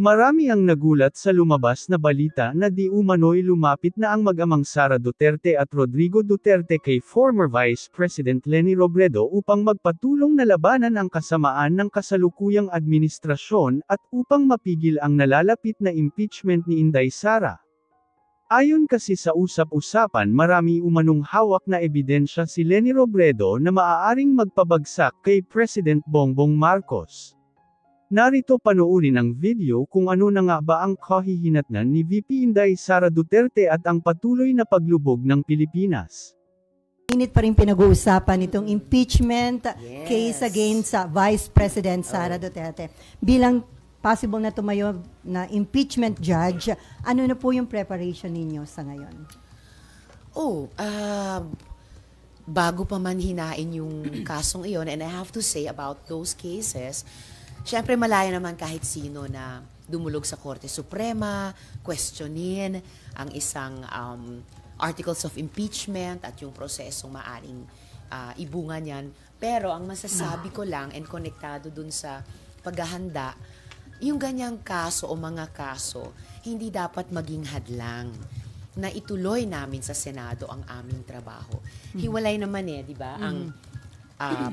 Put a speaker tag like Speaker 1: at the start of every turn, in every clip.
Speaker 1: Marami ang nagulat sa lumabas na balita na di umano'y lumapit na ang mag-amang Sara Duterte at Rodrigo Duterte kay former Vice President Leni Robredo upang magpatulong na labanan ang kasamaan ng kasalukuyang administrasyon at upang mapigil ang nalalapit na impeachment ni Inday Sara. Ayon kasi sa usap-usapan, marami umanong hawak na ebidensya si Leni Robredo na maaaring magpabagsak kay President Bongbong Marcos. Narito panoorin ang video kung ano na nga ba ang kahihinatnan ni VP Inday Sara Duterte at ang patuloy na paglubog ng Pilipinas.
Speaker 2: Init pa rin pinag-uusapan itong impeachment case against Vice President Sara Duterte. Bilang possible na tumayo na impeachment judge, ano na po yung preparation ninyo sa ngayon?
Speaker 3: Bago pa man hinain yung kasong iyon, and I have to say about those cases, syempre malaya naman kahit sino na dumulog sa Korte Suprema, questionin ang isang articles of impeachment at yung prosesong maaring ibunga niyan. Pero ang masasabi ko lang, and konektado dun sa paghahanda, yung ganyang kaso o mga kaso, hindi dapat maging hadlang na ituloy namin sa Senado ang aming trabaho. Hiwalay naman di ba? Ang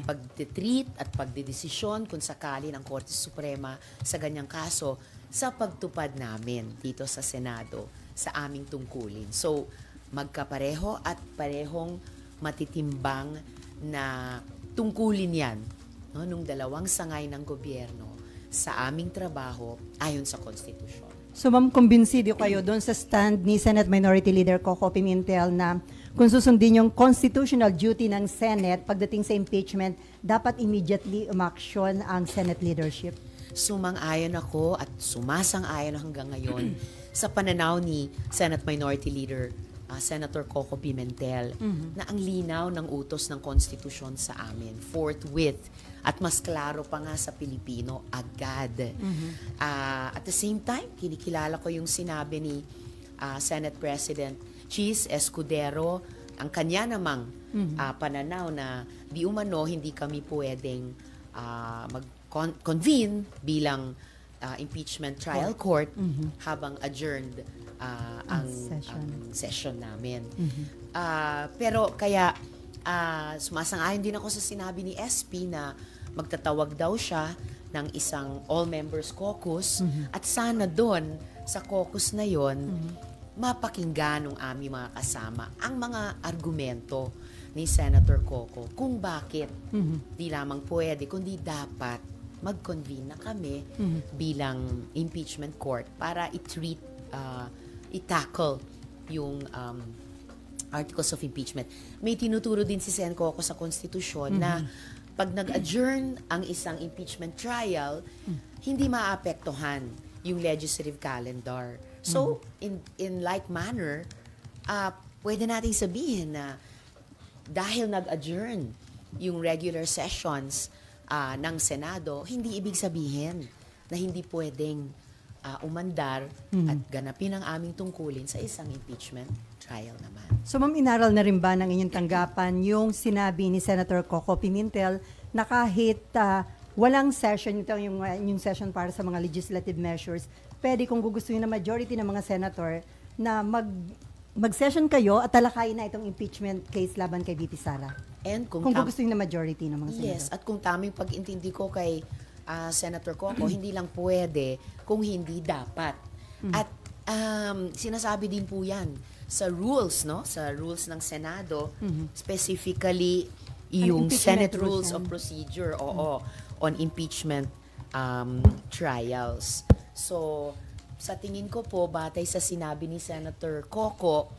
Speaker 3: pagtitreat at pagdedesisyon kung sakali ng Korte Suprema sa ganyang kaso sa pagtupad namin dito sa Senado sa aming tungkulin. So, magkapareho at parehong matitimbang na tungkulin yan nung dalawang sangay ng gobyerno sa aming trabaho ayon sa konstitusyon.
Speaker 2: So ma'am, kumbinsido kayo doon sa stand ni Senate Minority Leader Coco Pimentel na kung susundin yung constitutional duty ng Senate pagdating sa impeachment, dapat immediately umaksyon ang Senate leadership?
Speaker 3: Sumang-ayon ako at sumasang-ayon hanggang ngayon sa pananaw ni Senate Minority Leader Senator Coco Pimentel na ang linaw ng utos ng konstitusyon sa amin, forthwith, at mas klaro pa nga sa Pilipino, agad. At the same time, kinikilala ko yung sinabi ni Senate President Chis Escudero, ang kanya namang pananaw na di umano hindi kami pwedeng mag-convene bilang impeachment trial court habang adjourned ang session namin. Pero kaya sumasang-ayon din ako sa sinabi ni SP na magtatawag daw siya ng isang all-members caucus at sana doon sa caucus na yon mapakinggan ng aming mga kasama ang mga argumento ni Senator Coco kung bakit di lamang pwede kundi dapat mag-convene na kami bilang impeachment court para i-treat i-tackle yung articles of impeachment. May tinuturo din si Sen Coco sa konstitusyon na pag nag-adjourn ang isang impeachment trial, hindi maapektuhan yung legislative calendar. So, in like manner, pwede nating sabihin na dahil nag-adjourn yung regular sessions ng Senado, hindi ibig sabihin na hindi pwedeng umandar at ganapin ang aming tungkulin sa isang impeachment trial naman.
Speaker 2: So ma'am, inaral na rin ba ng inyong tanggapan yung sinabi ni Senator Coco Pimentel na kahit walang session, ito yung session para sa mga legislative measures, pwede kung gugustuhin na majority ng mga senator na mag-session kayo at talakayin na itong impeachment case laban kay VP Sara?
Speaker 3: And kung
Speaker 2: gugustuhin na majority ng mga senator?
Speaker 3: Yes, at kung taming pag-intindi ko kay Senator Coco, hindi lang pwede kung hindi dapat. At sinasabi din po yan sa rules, no? Sa rules ng Senado, specifically yung Senate Rules of Procedure on impeachment trials. So, sa tingin ko po, batay sa sinabi ni Senator Coco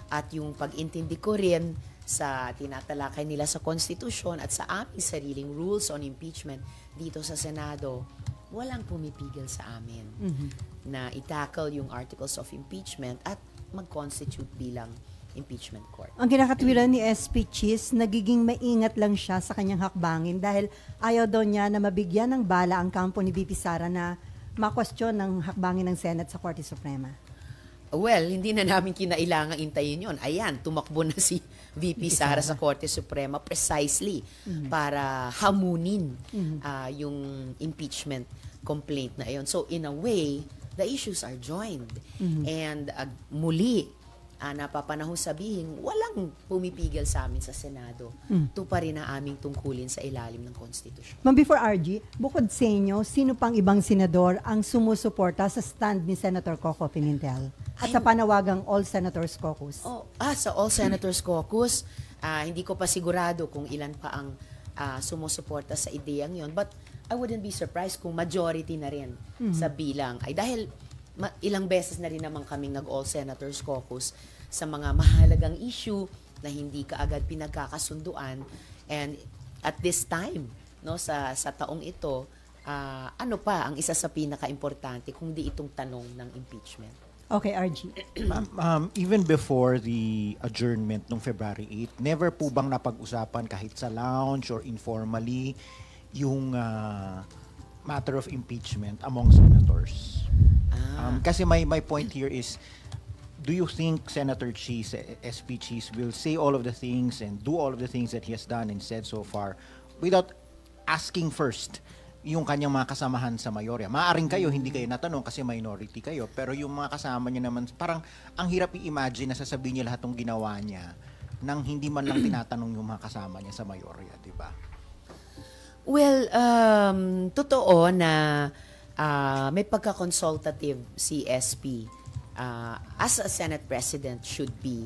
Speaker 3: at yung pag-intindi ko rin sa tinatalakay nila sa konstitusyon at sa aming sariling rules on impeachment dito sa Senado, walang pumipigil sa amin na i-tackle yung articles of impeachment at mag-constitute bilang impeachment court.
Speaker 2: Ang kinakatwiran ni SP Chis, nagiging maingat lang siya sa kanyang hakbangin dahil ayaw daw niya na mabigyan ng bala ang kampo ni VP Sara na ma-question ng hakbangin ng Senate sa Korte Suprema.
Speaker 3: Well, hindi na namin kinailangang intayin yun. Ayan, tumakbo na si VP Sara sa Korte Suprema precisely para hamunin yung impeachment complaint na iyon. So in a way, the issues are joined. And muli, napapanahon sabihin, walang pumipigil sa amin sa Senado. Ito pa rin ang aming tungkulin sa ilalim ng konstitusyon.
Speaker 2: Ma'am, before RG, bukod sa inyo, sino pang ibang senador ang sumusuporta sa stand ni Senator Coco Pimentel? At sa panawagang All Senators Caucus?
Speaker 3: Sa All Senators Caucus, hindi ko pa sigurado kung ilan pa ang sumusuporta sa ideyang yon. But I wouldn't be surprised kung majority na rin sa bilang. Ay dahil ilang beses na rin naman kaming nag-All Senators Caucus sa mga mahalagang issue na hindi kaagad pinagkakasunduan. And at this time, no, sa taong ito, ano pa ang isa sa pinaka-importante kung di itong tanong ng impeachment?
Speaker 2: Okay, RG.
Speaker 4: Even before the adjournment noong February 8, never po bang napag-usapan kahit sa lounge or informally yung matter of impeachment among senators? Kasi my point here is, do you think Senator Cheese, SP Cheese, will say all of the things and do all of the things that he has done and said so far without asking first yung kanyang mga kasamahan sa mayorya? Maaring kayo, hindi kayo natanong kasi minority kayo, pero yung mga kasama niya naman, parang ang hirap i-imagine na sasabihin niya lahat ng ginawa niya nang hindi man lang tinatanong yung mga kasama niya sa mayorya, di ba?
Speaker 3: Well, totoo na may pagka-consultative si SP as a Senate President should be.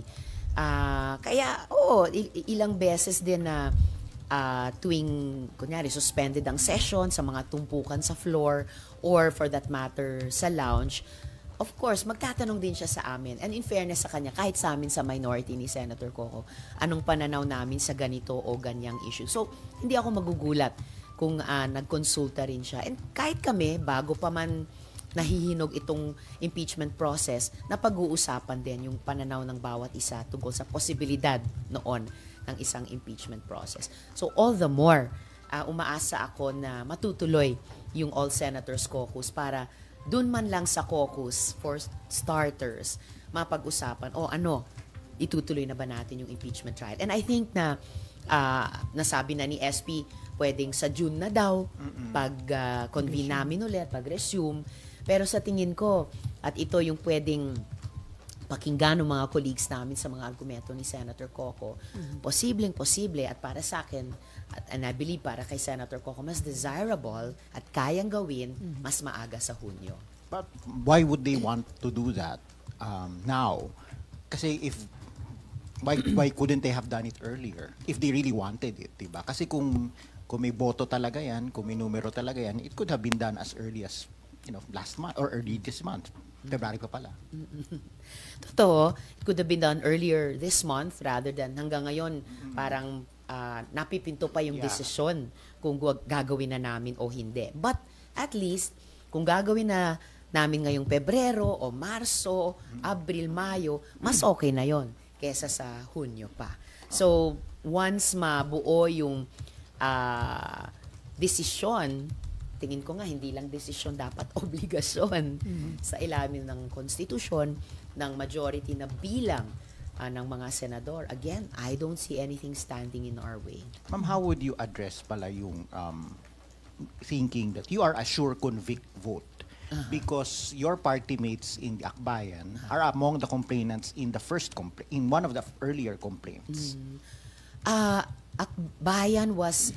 Speaker 3: Kaya, ilang beses din na tuwing, kunyari, suspended ang session sa mga tumpukan sa floor or for that matter sa lounge, of course, magtatanong din siya sa amin. And in fairness sa kanya, kahit sa amin sa minority ni Senator Coco, anong pananaw namin sa ganito o ganyang issue. So, hindi ako magugulat kung nagkonsulta rin siya. And kahit kami, bago pa man nahihinog itong impeachment process, na pag-uusapan din yung pananaw ng bawat isa tungkol sa posibilidad noon ng isang impeachment process. So all the more, umaasa ako na matutuloy yung All Senators Caucus para dun man lang sa caucus, for starters, mapag-usapan, itutuloy na ba natin yung impeachment trial? And I think na nasabi na ni SP, pwedeng sa June na daw, pag-convene namin ulit, pag-resume. Pero sa tingin ko, at ito yung pwedeng pakinggan ng mga colleagues namin sa mga argumento ni Senator Coco, posible at para sa akin, and I believe para kay Senator Coco, mas desirable at kayang gawin mas maaga sa Hunyo.
Speaker 4: But why would they want to do that now? Kasi why couldn't they have done it earlier if they really wanted it, diba? Kasi kung may boto talaga yan, kung may numero talaga yan, it could have been done as early as last month or early this month. February pa pala.
Speaker 3: Totoo, it could have been done earlier this month rather than hanggang ngayon parang napipinto pa yung desisyon kung gagawin na namin o hindi. But at least, kung gagawin na namin ngayong Pebrero o Marso, Abril, Mayo, mas okay na yon kesa sa Hunyo pa. So, once mabuo yung desisyon, tingin ko nga hindi lang desisyon, dapat obligasyon sa ilalim ng konstitusyon ng majority na bilang ng mga senador. Again, I don't see anything standing in our way.
Speaker 4: Ma'am, how would you address pala yung thinking that you are a sure convict vote because your party mates in the Akbayan are among the complainants in the in one of the earlier complaints?
Speaker 3: Akbayan was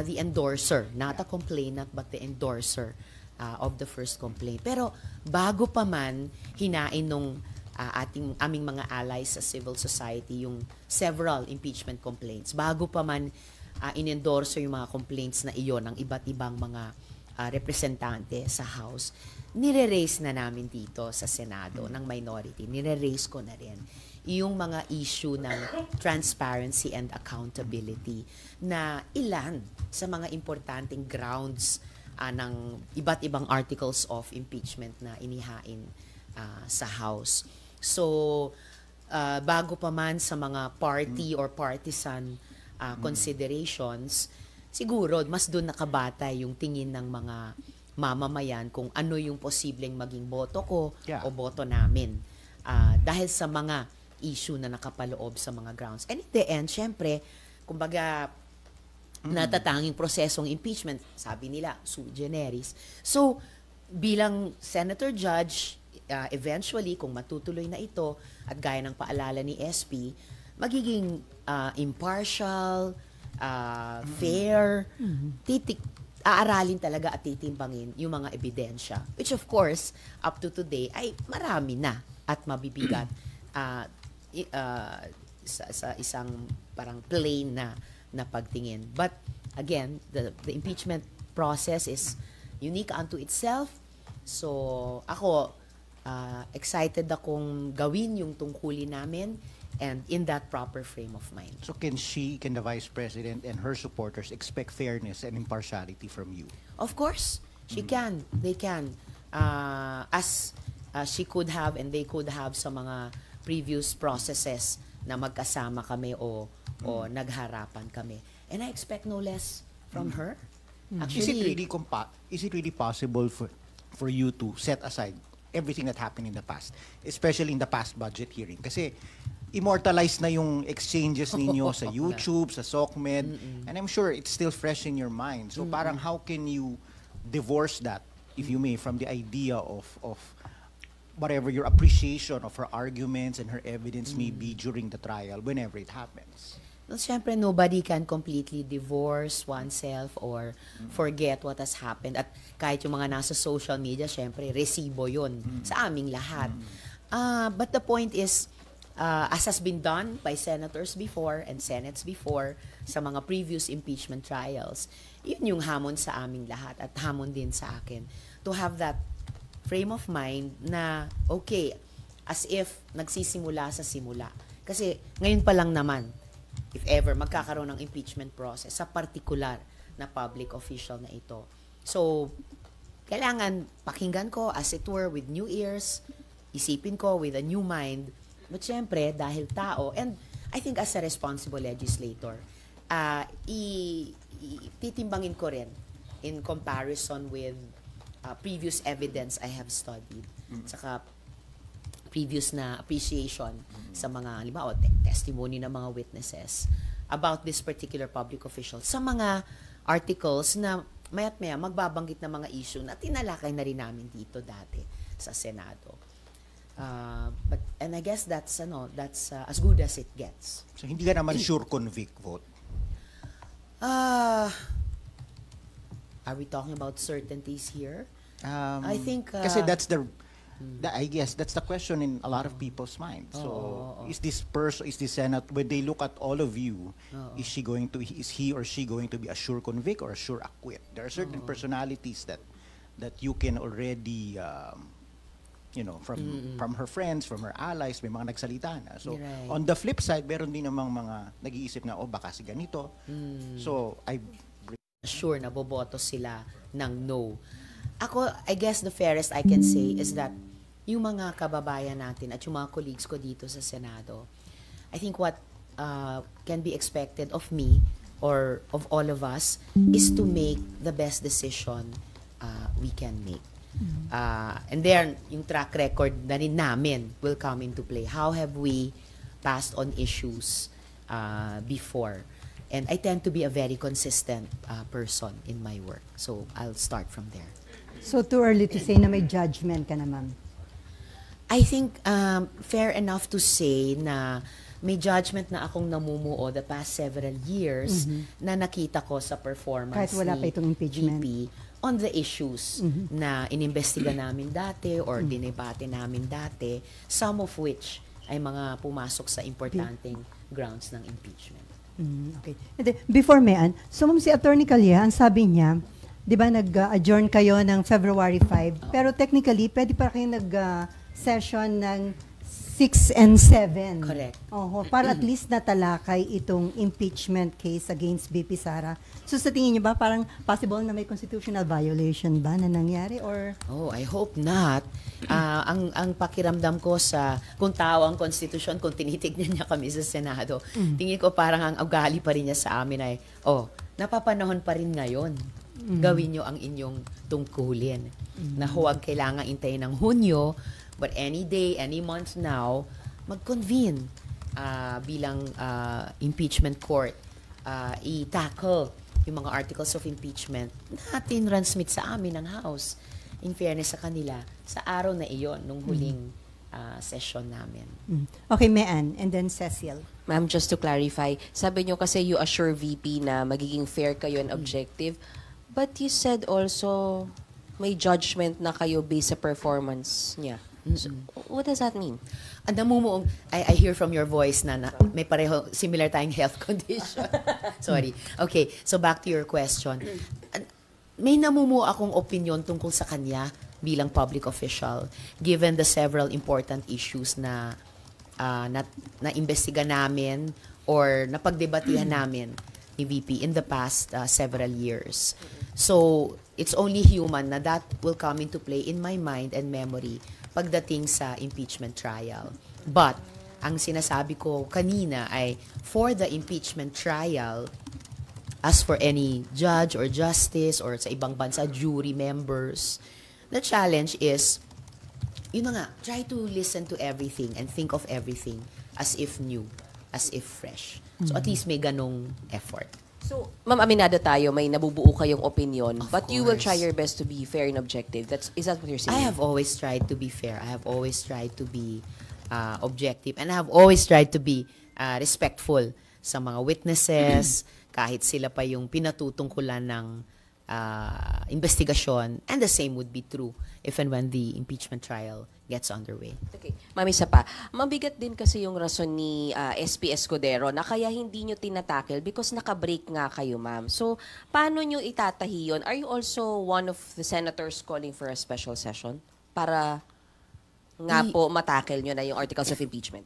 Speaker 3: the endorser, not a complainant but the endorser of the first complaint. Pero bago pa man hinain nung aming mga allies sa civil society yung several impeachment complaints, bago pa man in-endorser yung mga complaints na iyon ng iba't ibang mga representante sa House, nire-raise na namin dito sa Senado ng minority, nire-raise ko na rin yung mga issue ng transparency and accountability na ilan sa mga importanteng grounds ng iba't ibang articles of impeachment na inihain sa House. So, bago pa man sa mga party or partisan considerations, siguro mas doon nakabatay yung tingin ng mga mamamayan kung ano yung posibleng maging boto ko o boto namin. Dahil sa mga issue na nakapaloob sa mga grounds. And in the end, syempre, kumbaga, natatanging prosesong impeachment, sabi nila, sui generis. So, bilang senator judge, eventually, kung matutuloy na ito, at gaya ng paalala ni SP, magiging impartial, fair, aaralin talaga at titimbangin yung mga ebidensya. Which of course, up to today, ay marami na at mabibigat sa isang parang plain na pagtingin. But again, the impeachment process is unique unto itself. So ako, excited akong gawin yung tungkulin namin and in that proper frame of mind.
Speaker 4: So can the Vice President and her supporters expect fairness and impartiality from you?
Speaker 3: Of course, she can. They can. As she could have and they could have sa mga previous processes na magkasama kami o nagharapan kami. And I expect no less from her. Actually,
Speaker 4: is it really possible for you to set aside everything that happened in the past, especially in the past budget hearing? Kasi immortalized na yung exchanges ninyo sa YouTube, sa SOCMED, and I'm sure it's still fresh in your mind. So parang how can you divorce that, if you may, from the idea of whatever your appreciation of her arguments and her evidence may be during the trial, whenever it happens?
Speaker 3: well, syempre, nobody can completely divorce oneself or forget what has happened. At kahit yung mga nasa social media, syempre, resibo yun sa aming lahat. But the point is, as has been done by senators before and senates before sa mga previous impeachment trials, yun yung hamon sa aming lahat at hamon din sa akin. To have that frame of mind na, okay, as if nagsisimula sa simula. Kasi ngayon pa lang naman, if ever, magkakaroon ng impeachment process sa particular na public official na ito. So, kailangan pakinggan ko, as it were, with new ears, isipin ko with a new mind. But syempre, dahil tao, and I think as a responsible legislator, titimbangin ko rin in comparison with previous evidence I have studied. Saka previous na appreciation sa mga, halimbawa, testimony ng mga witnesses about this particular public official. Sa mga articles na maya't maya magbabanggit ng mga issue na tinalakay na rin namin dito dati sa Senado. And I guess that's as good as it gets.
Speaker 4: So hindi ka naman sure convict vote?
Speaker 3: Are we talking about certainties here? I think
Speaker 4: kasi I guess that's the question in a lot of people's minds. So is this Senate, when they look at all of you, is he or she going to be a sure convict or a sure acquit? There are certain personalities that you can already from her friends, from her allies, may mga nagsalita na. So
Speaker 3: right.
Speaker 4: On the flip side, meron din namang mga nag-iisip na baka si ganito. So
Speaker 3: sure na boboto sila ng no. Ako, I guess the fairest I can say is that yung mga kababayan natin at yung mga colleagues ko dito sa Senado, I think what can be expected of me or of all of us is to make the best decision we can make. And then, yung track record na rin namin will come into play. How have we passed on issues before? And I tend to be a very consistent person in my work. So, I'll start from there.
Speaker 2: So, too early to say na may judgment ka na, ma'am?
Speaker 3: I think fair enough to say na may judgment na akong namumuo the past several years na nakita ko sa performance
Speaker 2: kahit wala pa itong impeachment.
Speaker 3: VP on the issues na inimbestiga namin dati or dinebate namin dati, some of which ay mga pumasok sa importanteng grounds ng impeachment.
Speaker 2: Okay. And then, before Mayan, so ma'am, si Attorney Calleja, ang sabi niya, di ba nag-adjourn kayo ng February 5, pero technically, pwede pa kayo nag-session ng 6 and 7.
Speaker 3: Correct.
Speaker 2: Para at least natalakay itong impeachment case against BP Sara. So sa tingin niyo ba, parang possible na may constitutional violation ba na nangyari? Or?
Speaker 3: I hope not. Ang pakiramdam ko sa kung tao ang konstitusyon, kung tinitignan niya kami sa Senado, tingin ko parang ang ugali pa rin niya sa amin ay, napapanahon pa rin ngayon. Gawin niyo ang inyong tungkulin. Na huwag kailangang intayin ng Hunyo, but any day, any month now, mag-convene bilang impeachment court, i-tackle yung mga articles of impeachment na tinransmit sa amin ng House, in fairness sa kanila, sa araw na iyon, nung huling session namin.
Speaker 2: Okay, Mean, and then Cecil.
Speaker 5: Ma'am, just to clarify, sabi nyo kasi you assure VP na magiging fair kayo and objective, but you said also may judgment na kayo based sa performance niya. So, what does that mean?
Speaker 3: Ang namumuong, I hear from your voice na may pareho, similar tayong health condition. Sorry. Okay, so back to your question. May namumuo akong opinion tungkol sa kanya bilang public official, given the several important issues na imbestiga namin or napagdebatihan namin ni VP in the past several years. So, it's only human na that will come into play in my mind and memory pagdating sa impeachment trial. But, ang sinasabi ko kanina ay, for the impeachment trial, as for any judge or justice or sa ibang bansa, jury members, the challenge is, yun na nga, try to listen to everything and think of everything as if new, as if fresh. So at least may ganong effort.
Speaker 5: So, ma'am, aminado tayo, may nabubuo kayong opinion, but you will
Speaker 3: course.
Speaker 5: try your best to be fair and objective. Is that what you're saying?
Speaker 3: I have always tried to be fair. I have always tried to be objective. And I have always tried to be respectful sa mga witnesses, kahit sila pa yung pinatutungkulan ng investigasyon. And the same would be true if and when the impeachment trial gets underway.
Speaker 5: Okay. Ma'am, isa pa. Mabigat din kasi yung rason ni SP Escudero na kaya hindi nyo tinatakil because naka-break nga kayo, ma'am. So, paano nyo itatahi yun? Are you also one of the senators calling for a special session para nga po matakil nyo na yung articles of impeachment?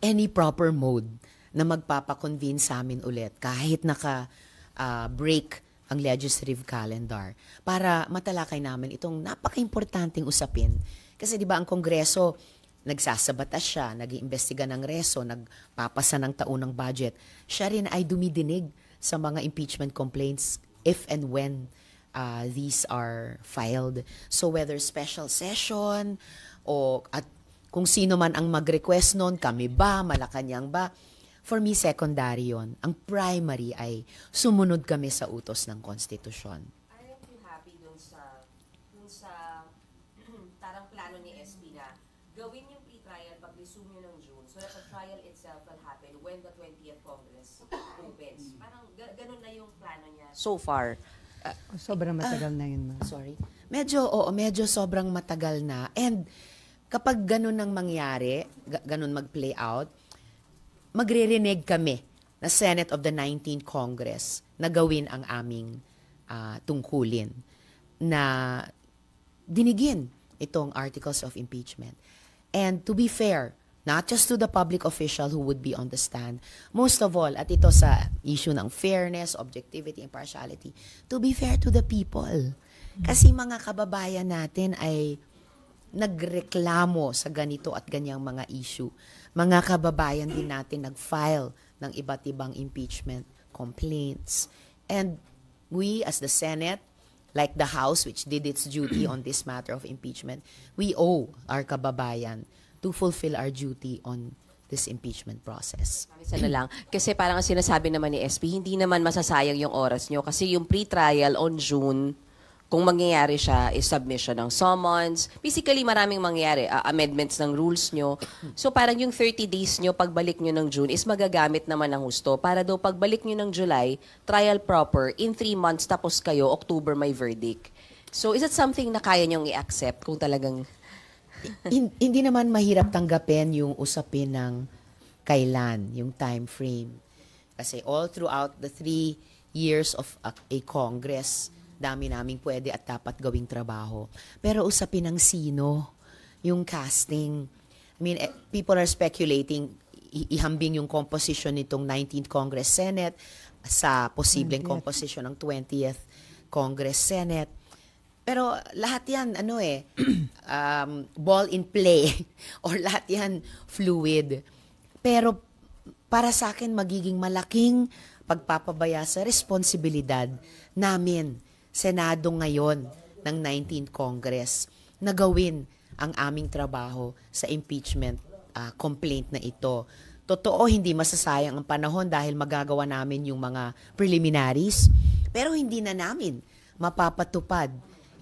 Speaker 3: Any proper mode na magpapakonvene sa amin ulit kahit naka-break ang legislative calendar para matalakay namin itong napaka-importanting usapin. Kasi di ba ang Kongreso, nagsasabatas siya, nag-iimbestiga ng reso, nagpapasa ng taunang budget. Siya rin ay dumidinig sa mga impeachment complaints if and when these are filed. So whether special session o at kung sino man ang mag-request nun, kami ba, Malacanang ba, for me, secondary yon. Ang primary ay sumunod kami sa utos ng konstitusyon.
Speaker 5: Aren't you happy dun sa tarang plano ni SP na gawin yung pre-trial pag-resume nyo ng June so that the trial itself will happen when the 20th Congress opens? Parang ganun na yung plano niya so far.
Speaker 2: Sobrang matagal na yun, ma'am.
Speaker 3: Sorry. Medyo sobrang matagal na. And kapag ganun ang mangyari, ganun mag-play out, magre-renege kami na Senate of the 19th Congress na gawin ang aming tungkulin na dinigin itong articles of impeachment. And to be fair, not just to the public official who would be on the stand, most of all, at ito sa issue ng fairness, objectivity, impartiality, to be fair to the people. Kasi mga kababayan natin ay nagreklamo sa ganito at ganyang mga issue. Mga kababayan din natin nag-file ng iba't ibang impeachment complaints. And we as the Senate, like the House which did its duty on this matter of impeachment, we owe our kababayan to fulfill our duty on this impeachment process.
Speaker 5: Isa na lang. Kasi parang ang sinasabi naman ni SP, hindi naman masasayang yung oras nyo. Kasi yung pre-trial on June, kung mangyayari siya, is submission ng summons. Basically, maraming mangyayari. Amendments ng rules nyo. So parang yung 30 days nyo, pagbalik nyo ng June, is magagamit naman ng husto. Para daw pagbalik nyo ng July, trial proper, in 3 months, tapos kayo, October may verdict. So is that something na kaya nyong i-accept kung talagang...
Speaker 3: Hindi naman mahirap tanggapin yung usapin ng kailan, yung time frame. Kasi all throughout the 3 years of a Congress, dami naming pwede at dapat gawing trabaho. Pero usapin ng sino, yung casting. I mean, people are speculating, ihambing yung composition nitong 19th Congress Senate sa posibleng composition ng 20th Congress Senate. Pero lahat yan, ball in play or lahat yan fluid. Pero para sa akin, magiging malaking pagpapabaya sa responsibilidad namin, Senado ngayon ng 19th Congress, na gawin ang aming trabaho sa impeachment complaint na ito. totoo, hindi masasayang ang panahon dahil magagawa namin yung mga preliminaries. Pero hindi na namin mapapatupad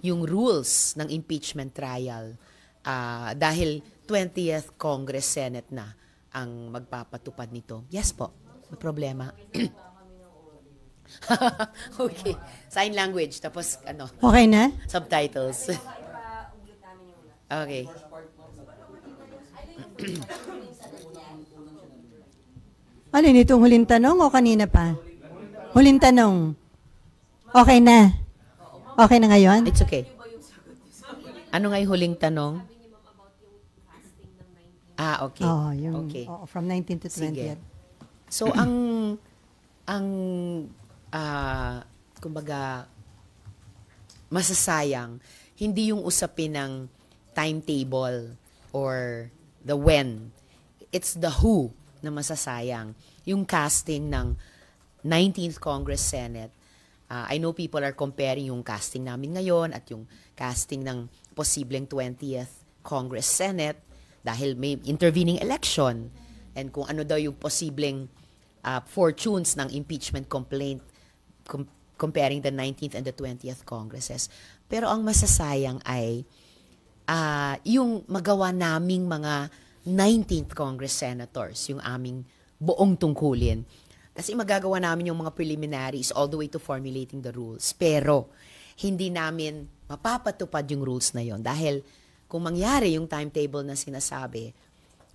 Speaker 3: yung rules ng impeachment trial dahil 20th Congress Senate na ang magpapatupad nito. Yes po, may problema. Okay. Sign language, tapos
Speaker 2: Okay na?
Speaker 3: subtitles. Okay.
Speaker 2: Ano yun, itong huling tanong o kanina pa? Huling tanong. Okay na? Okay na ngayon?
Speaker 3: It's okay. Ano nga yung huling tanong? Okay. Okay.
Speaker 2: From 19 to 20.
Speaker 3: Sige. So, kumbaga, masasayang, hindi yung usapin ng timetable or the when. It's the who na masasayang. Yung casting ng 19th Congress Senate. I know people are comparing yung casting namin ngayon at yung casting ng posibleng 20th Congress Senate dahil may intervening election and kung ano daw yung posibleng fortunes ng impeachment complaint comparing the 19th and the 20th Congresses. Pero ang masasayang ay yung magawa naming mga 19th Congress Senators, yung aming buong tungkulin. Kasi magagawa namin yung mga preliminaries all the way to formulating the rules. Pero hindi namin mapapatupad yung rules na yon dahil kung mangyari yung timetable na sinasabi,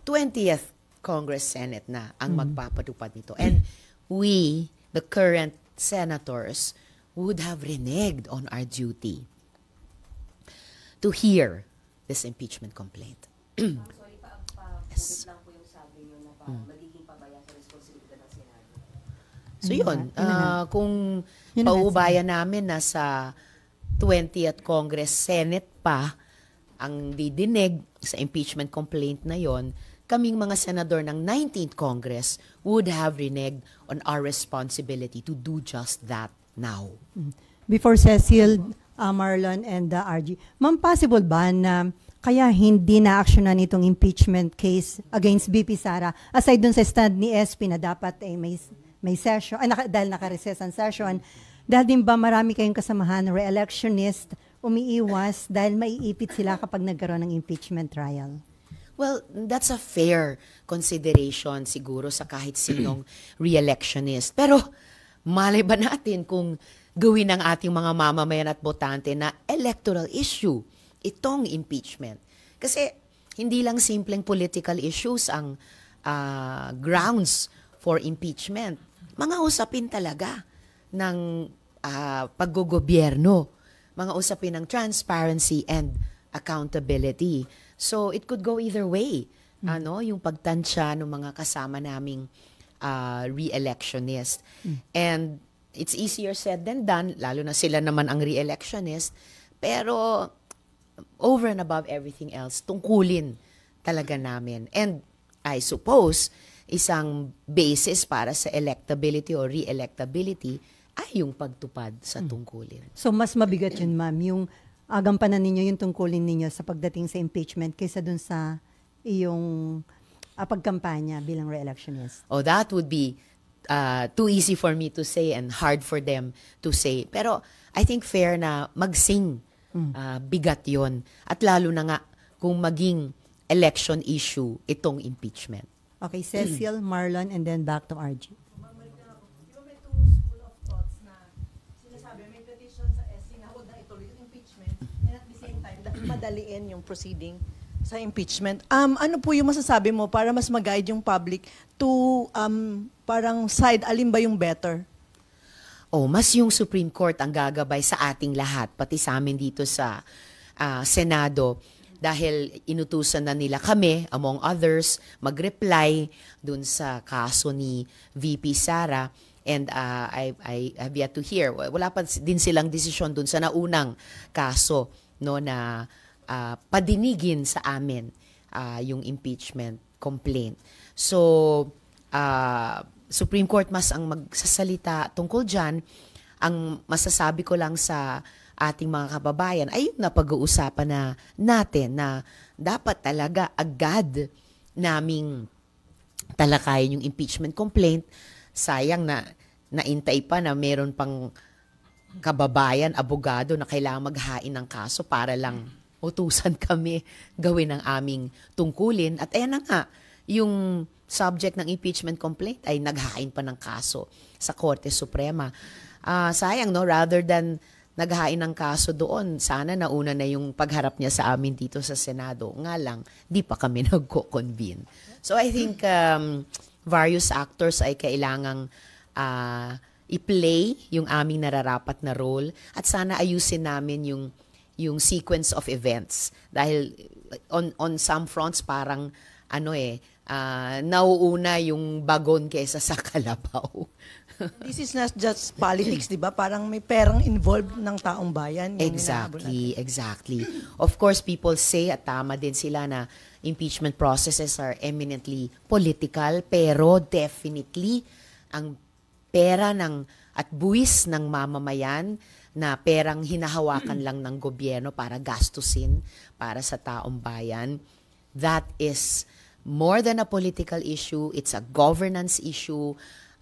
Speaker 3: 20th Congress Senate na ang magpapatupad nito. And we, the current senators, would have reneged on our duty to hear this impeachment complaint.
Speaker 5: Sorry pa, yes. Lang po yung sabi nyo na magiging pabaya sa responsibilidad ng Senado.
Speaker 3: So yun, kung paubayan namin na sa 20th Congress Senate pa ang didinig sa impeachment complaint na yon, kaming mga senador ng 19th Congress would have reneged on our responsibility to do just that now.
Speaker 2: Before Cecil, Marlon, and RG, ma'am, possible ba na kaya hindi na-actionan itong impeachment case against BP Sara aside dun sa stand ni SP na dapat may session, dahil naka-recess ang session, dahil din ba marami kayong kasamahan, re-electionist, umiiwas dahil maiipit sila kapag nagkaroon ng impeachment trial?
Speaker 3: Well, that's a fair consideration siguro sa kahit sinong re-electionist. Pero malay ba natin kung gawin ng ating mga mamamayan at botante na electoral issue itong impeachment? Kasi hindi lang simpleng political issues ang grounds for impeachment. Mga usapin talaga ng paggogobyerno, mga usapin ng transparency and accountability. So it could go either way. Yung pagtansya ng mga kasama naming re-electionist. And it's easier said than done, lalo na sila naman ang re-electionist. Pero over and above everything else, tungkulin talaga namin. And I suppose, isang basis para sa electability or re-electability ay yung pagtupad sa tungkulin.
Speaker 2: So mas mabigat yun, ma'am, yung agampanan ninyo, yung tungkulin ninyo sa pagdating sa impeachment kaysa dun sa iyong pagkampanya bilang re-electionist?
Speaker 3: Oh, that would be too easy for me to say and hard for them to say. Pero I think fair na magsing bigat yon. At lalo na nga kung maging election issue itong impeachment.
Speaker 2: Okay, Cecil, Marlon, and then back to RG.
Speaker 6: May two school of thoughts na sinasabi, may petition sa SC na huwag na ituloy yung impeachment and at the same time, madaliin yung proceeding sa impeachment. Ano po yung masasabi mo para mas mag-guide yung public to parang side, alin ba yung better?
Speaker 3: Mas yung Supreme Court ang gagabay sa ating lahat, pati sa amin dito sa Senado. Dahil inutusan na nila kami, among others, mag-reply dun sa kaso ni VP Sara. And I have yet to hear. Wala pa din silang desisyon dun sa naunang kaso, no, na padinigin sa amin yung impeachment complaint. So, Supreme Court mas ang magsasalita tungkol dyan. Ang masasabi ko lang sa ating mga kababayan ay yung napag-uusapan na natin na dapat talaga agad naming talakayin yung impeachment complaint. Sayang na naintay pa na meron pang kababayan, abogado na kailangan maghain ng kaso para lang utusan kami gawin ang aming tungkulin. At ayan na nga, yung subject ng impeachment complaint ay naghain pa ng kaso sa Korte Suprema. Sayang, no? Rather than naghain ng kaso doon, sana nauna na yung pagharap niya sa amin dito sa Senado. Nga lang, di pa kami nagko-convene. So I think various actors ay kailangang i-play yung aming nararapat na role at sana ayusin namin yung sequence of events. Dahil on some fronts parang nauuna yung bagon kaysa sa kalabaw.
Speaker 6: This is not just politics, di ba? Parang may perang involved ng taong bayan.
Speaker 3: Exactly. Of course, people say, at tama din sila na impeachment processes are eminently political, pero definitely, ang pera at buwis ng mamamayan na perang hinahawakan lang ng gobyerno para gastusin para sa taong bayan, that is more than a political issue, it's a governance issue,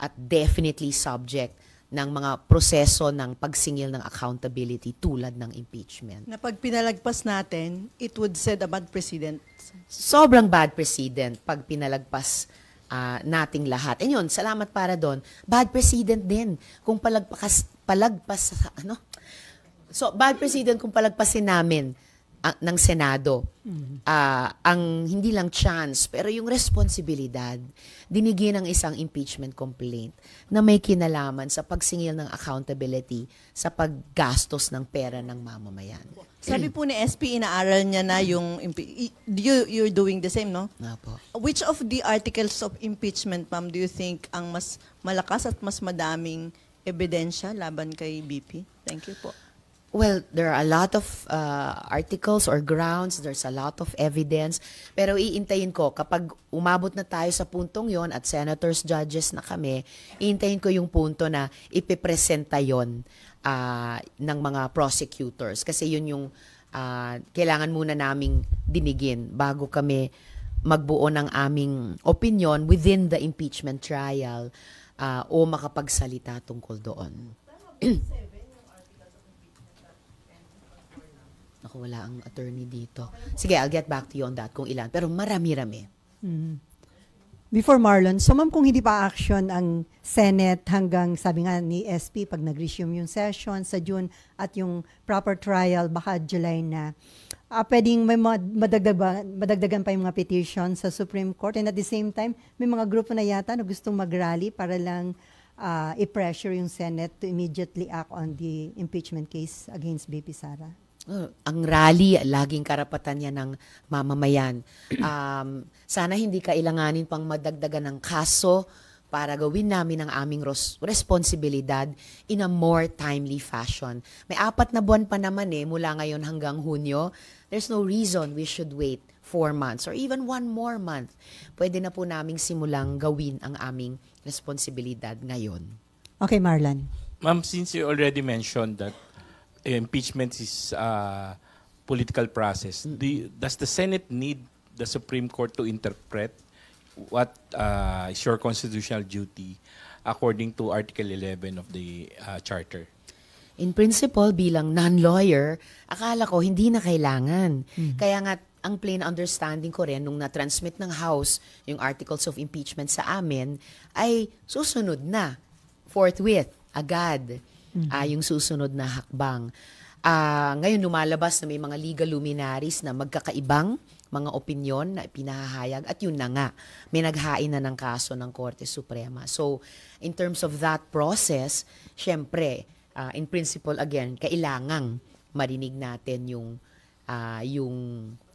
Speaker 3: at definitely subject ng mga proseso ng pagsingil ng accountability tulad ng impeachment.
Speaker 6: Na pag pinalagpas natin, it would set a bad precedent.
Speaker 3: Sobrang bad precedent pag pinalagpas nating lahat. And yun, salamat para doon. Bad precedent din kung So, bad precedent kung palagpasin namin ng Senado. Ang hindi lang chance, pero yung responsibilidad, dinigin ng isang impeachment complaint na may kinalaman sa pagsingil ng accountability sa paggastos ng pera ng mamamayan.
Speaker 6: Sabi po ni SP, inaaral niya na yung... You're doing the same, no?
Speaker 3: Nga po.
Speaker 6: Which of the articles of impeachment, ma'am, do you think ang mas malakas at mas madaming ebidensya laban kay BP? Thank you po.
Speaker 3: Well, there are a lot of articles or grounds, there's a lot of evidence, pero iintayin ko, kapag umabot na tayo sa puntong yon at senators, judges na kami, iintayin ko yung punto na ipipresenta yon ng mga prosecutors. Kasi yun yung kailangan muna naming dinigin bago kami magbuo ng aming opinion within the impeachment trial o makapagsalita tungkol doon. Ako, wala ang attorney dito. Sige, I'll get back to you on that kung ilan. Pero marami-rami.
Speaker 2: Before Marlon, so ma'am, kung hindi pa action ang Senate hanggang, sabi nga ni SP, pag nag-resume yung session sa June at yung proper trial, baka July na, pwedeng may madagdagan pa yung mga petition sa Supreme Court, and at the same time, may mga grupo na yata na gustong mag-rally para lang i-pressure yung Senate to immediately act on the impeachment case against BP Sara.
Speaker 3: Ang rally, laging karapatan niya ng mamamayan. Sana hindi kailanganin pang madagdagan ng kaso para gawin namin ang aming responsibilidad in a more timely fashion. May 4 na buwan pa naman mula ngayon hanggang Hunyo. There's no reason we should wait 4 months or even 1 more month. Pwede na po naming simulang gawin ang aming responsibilidad ngayon.
Speaker 2: Okay, Marlon.
Speaker 7: Ma'am, since you already mentioned that impeachment is a political process, does the Senate need the Supreme Court to interpret what is your constitutional duty according to Article 11 of the Charter?
Speaker 3: In principle, bilang non-lawyer, akala ko hindi na kailangan. Kaya nga, ang plain understanding ko rin, nung na-transmit ng House yung articles of impeachment sa amin, ay susunod na, forthwith, agad. Yung susunod na hakbang. Ngayon lumalabas na may mga legal luminaries na magkakaibang mga opinyon na pinahahayag at yun na nga, may naghain na ng kaso ng Korte Suprema. So, in terms of that process, syempre, in principle again, kailangang marinig natin yung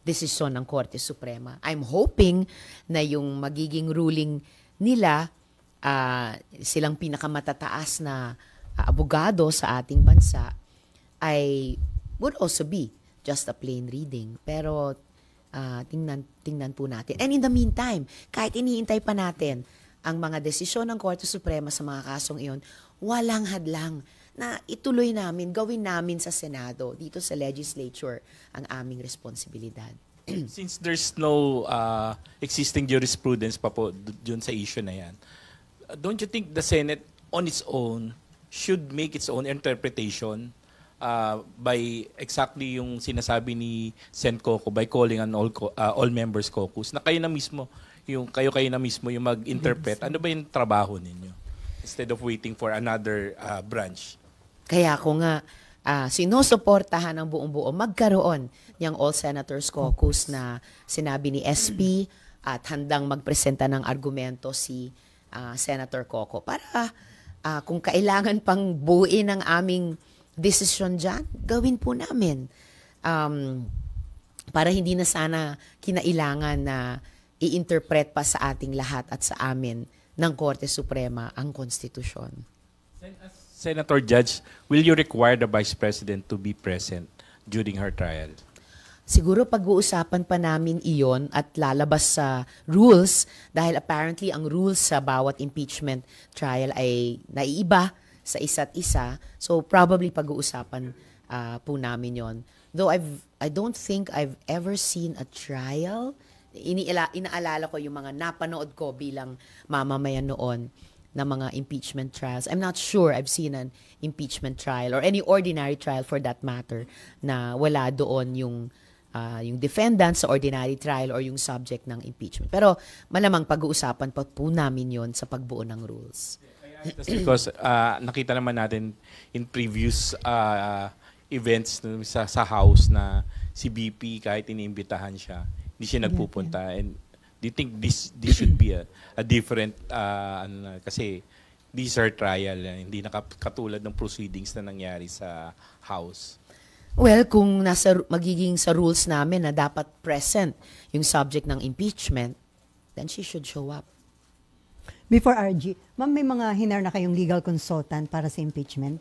Speaker 3: desisyon ng Korte Suprema. I'm hoping na yung magiging ruling nila, silang pinakamatataas na abogado sa ating bansa would also be just a plain reading. Pero tingnan po natin. And in the meantime, kahit iniintay pa natin ang mga desisyon ng Korte Suprema sa mga kasong iyon, walang hadlang na ituloy namin, gawin namin sa Senado, dito sa legislature, ang aming responsibilidad.
Speaker 7: Since there's no existing jurisprudence pa po dun sa issue na yan, don't you think the Senate on its own should make its own interpretation by exactly yung sinasabi ni Sen Coco by calling an all members caucus na kayo na mismo yung mag-interpret? Ano ba yung trabaho ninyo instead of waiting for another branch?
Speaker 3: Kaya ako nga, sinusuportahan ng buong-buo magkaroon ng All Senators Caucus na sinabi ni SP at handang magpresenta ng argumento si Senator Coco para kung kailangan pang buuin ang aming desisyon dyan, gawin po namin. Para hindi na sana kinailangan na i-interpret pa sa ating lahat at sa amin ng Korte Suprema ang konstitusyon.
Speaker 7: Senator Judge, will you require the Vice President to be present during her trial?
Speaker 3: Siguro pag-uusapan pa namin iyon at lalabas sa rules dahil apparently ang rules sa bawat impeachment trial ay naiiba sa isa't isa. So probably pag-uusapan po namin yon. Though I don't think I've ever seen a trial. Inaalala ko yung mga napanood ko bilang mamamayan noon na mga impeachment trials. I'm not sure I've seen an impeachment trial or any ordinary trial for that matter na wala doon yung defendant sa ordinary trial or yung subject ng impeachment. Pero malamang pag-uusapan pa po namin yon sa pagbuo ng rules.
Speaker 7: Just because nakita naman natin in previous events sa House na si BP kahit iniimbitahan siya, hindi siya nagpupunta. And do you think this should be a different, kasi this is her trial, hindi nakatulad ng proceedings na nangyari sa House?
Speaker 3: Well, kung magiging sa rules namin na dapat present yung subject ng impeachment, then she should show up.
Speaker 2: Before RG, ma'am, may mga hinar na kayong legal consultant para sa impeachment?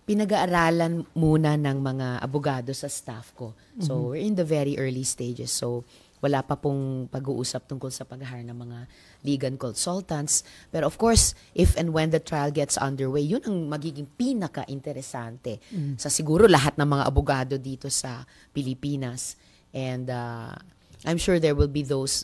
Speaker 3: Pinag-aaralan muna ng mga abogado sa staff ko. So, we're in the very early stages. So, wala pa pong pag-uusap tungkol sa pag-hire ng mga legal consultants. Pero of course, if and when the trial gets underway, yun ang magiging pinaka-interesante sa siguro lahat ng mga abogado dito sa Pilipinas. And I'm sure there will be those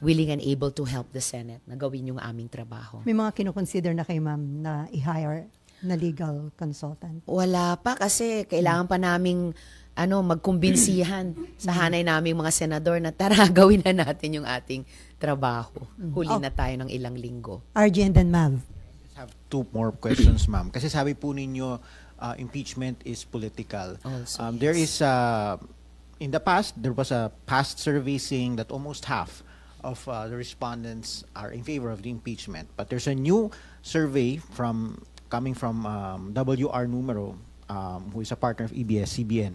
Speaker 3: willing and able to help the Senate na gawin yung aming trabaho.
Speaker 2: May mga kinoconsider na kayo, ma'am, na i-hire na legal consultant?
Speaker 3: Wala pa kasi kailangan pa naming magkumbinsihan sa hanay naming mga senador na tara, gawin na natin yung ating trabaho. Huli na tayo ng ilang linggo.
Speaker 2: RJ and then Mav.
Speaker 4: I have two more questions, ma'am. Kasi sabi po ninyo, impeachment is political. There is, in the past, there was a past survey saying that almost half of the respondents are in favor of the impeachment. But there's a new survey coming from WR Numero, who is a partner of EBS-CBN,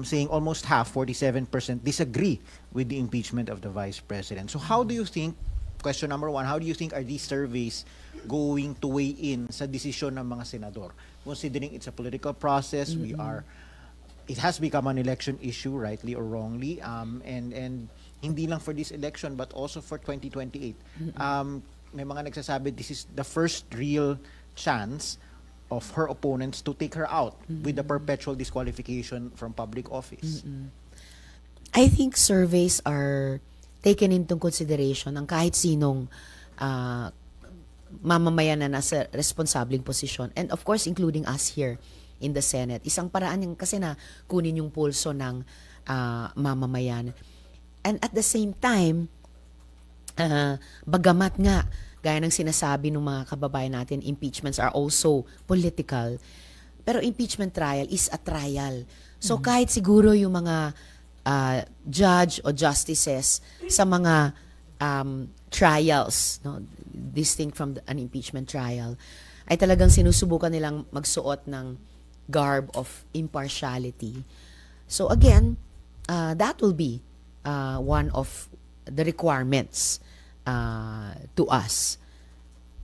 Speaker 4: saying almost half, 47%, disagree with the impeachment of the Vice President. So how do you think, question number one, how do you think are these surveys going to weigh in sa desisyon ng mga senador? Considering it's a political process, it has become an election issue, rightly or wrongly, and hindi lang for this election, but also for 2028. May mga nagsasabi, this is the first real chance of her opponents to take her out with the perpetual disqualification from public office.
Speaker 3: I think surveys are taken into consideration ng kahit sinong mamamayan na nasa responsableng posisyon. And of course, including us here in the Senate. Isang paraan yung kasi na kunin yung pulso ng mamamayan. And at the same time, bagamat nga, gaya ng sinasabi ng mga kababayan natin, impeachments are also political. Pero impeachment trial is a trial. So kahit siguro yung mga judge o justices sa mga trials, distinct from an impeachment trial, ay talagang sinusubukan nilang magsuot ng garb of impartiality. So again, that will be one of the requirements to us.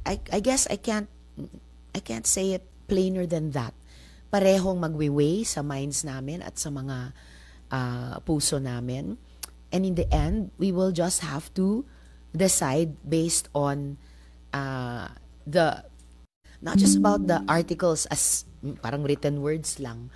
Speaker 3: I guess I can't say it plainer than that. Parehong magwe-weigh sa minds namin at sa mga puso namin. And in the end, we will just have to decide based on not just about the articles as parang written words lang,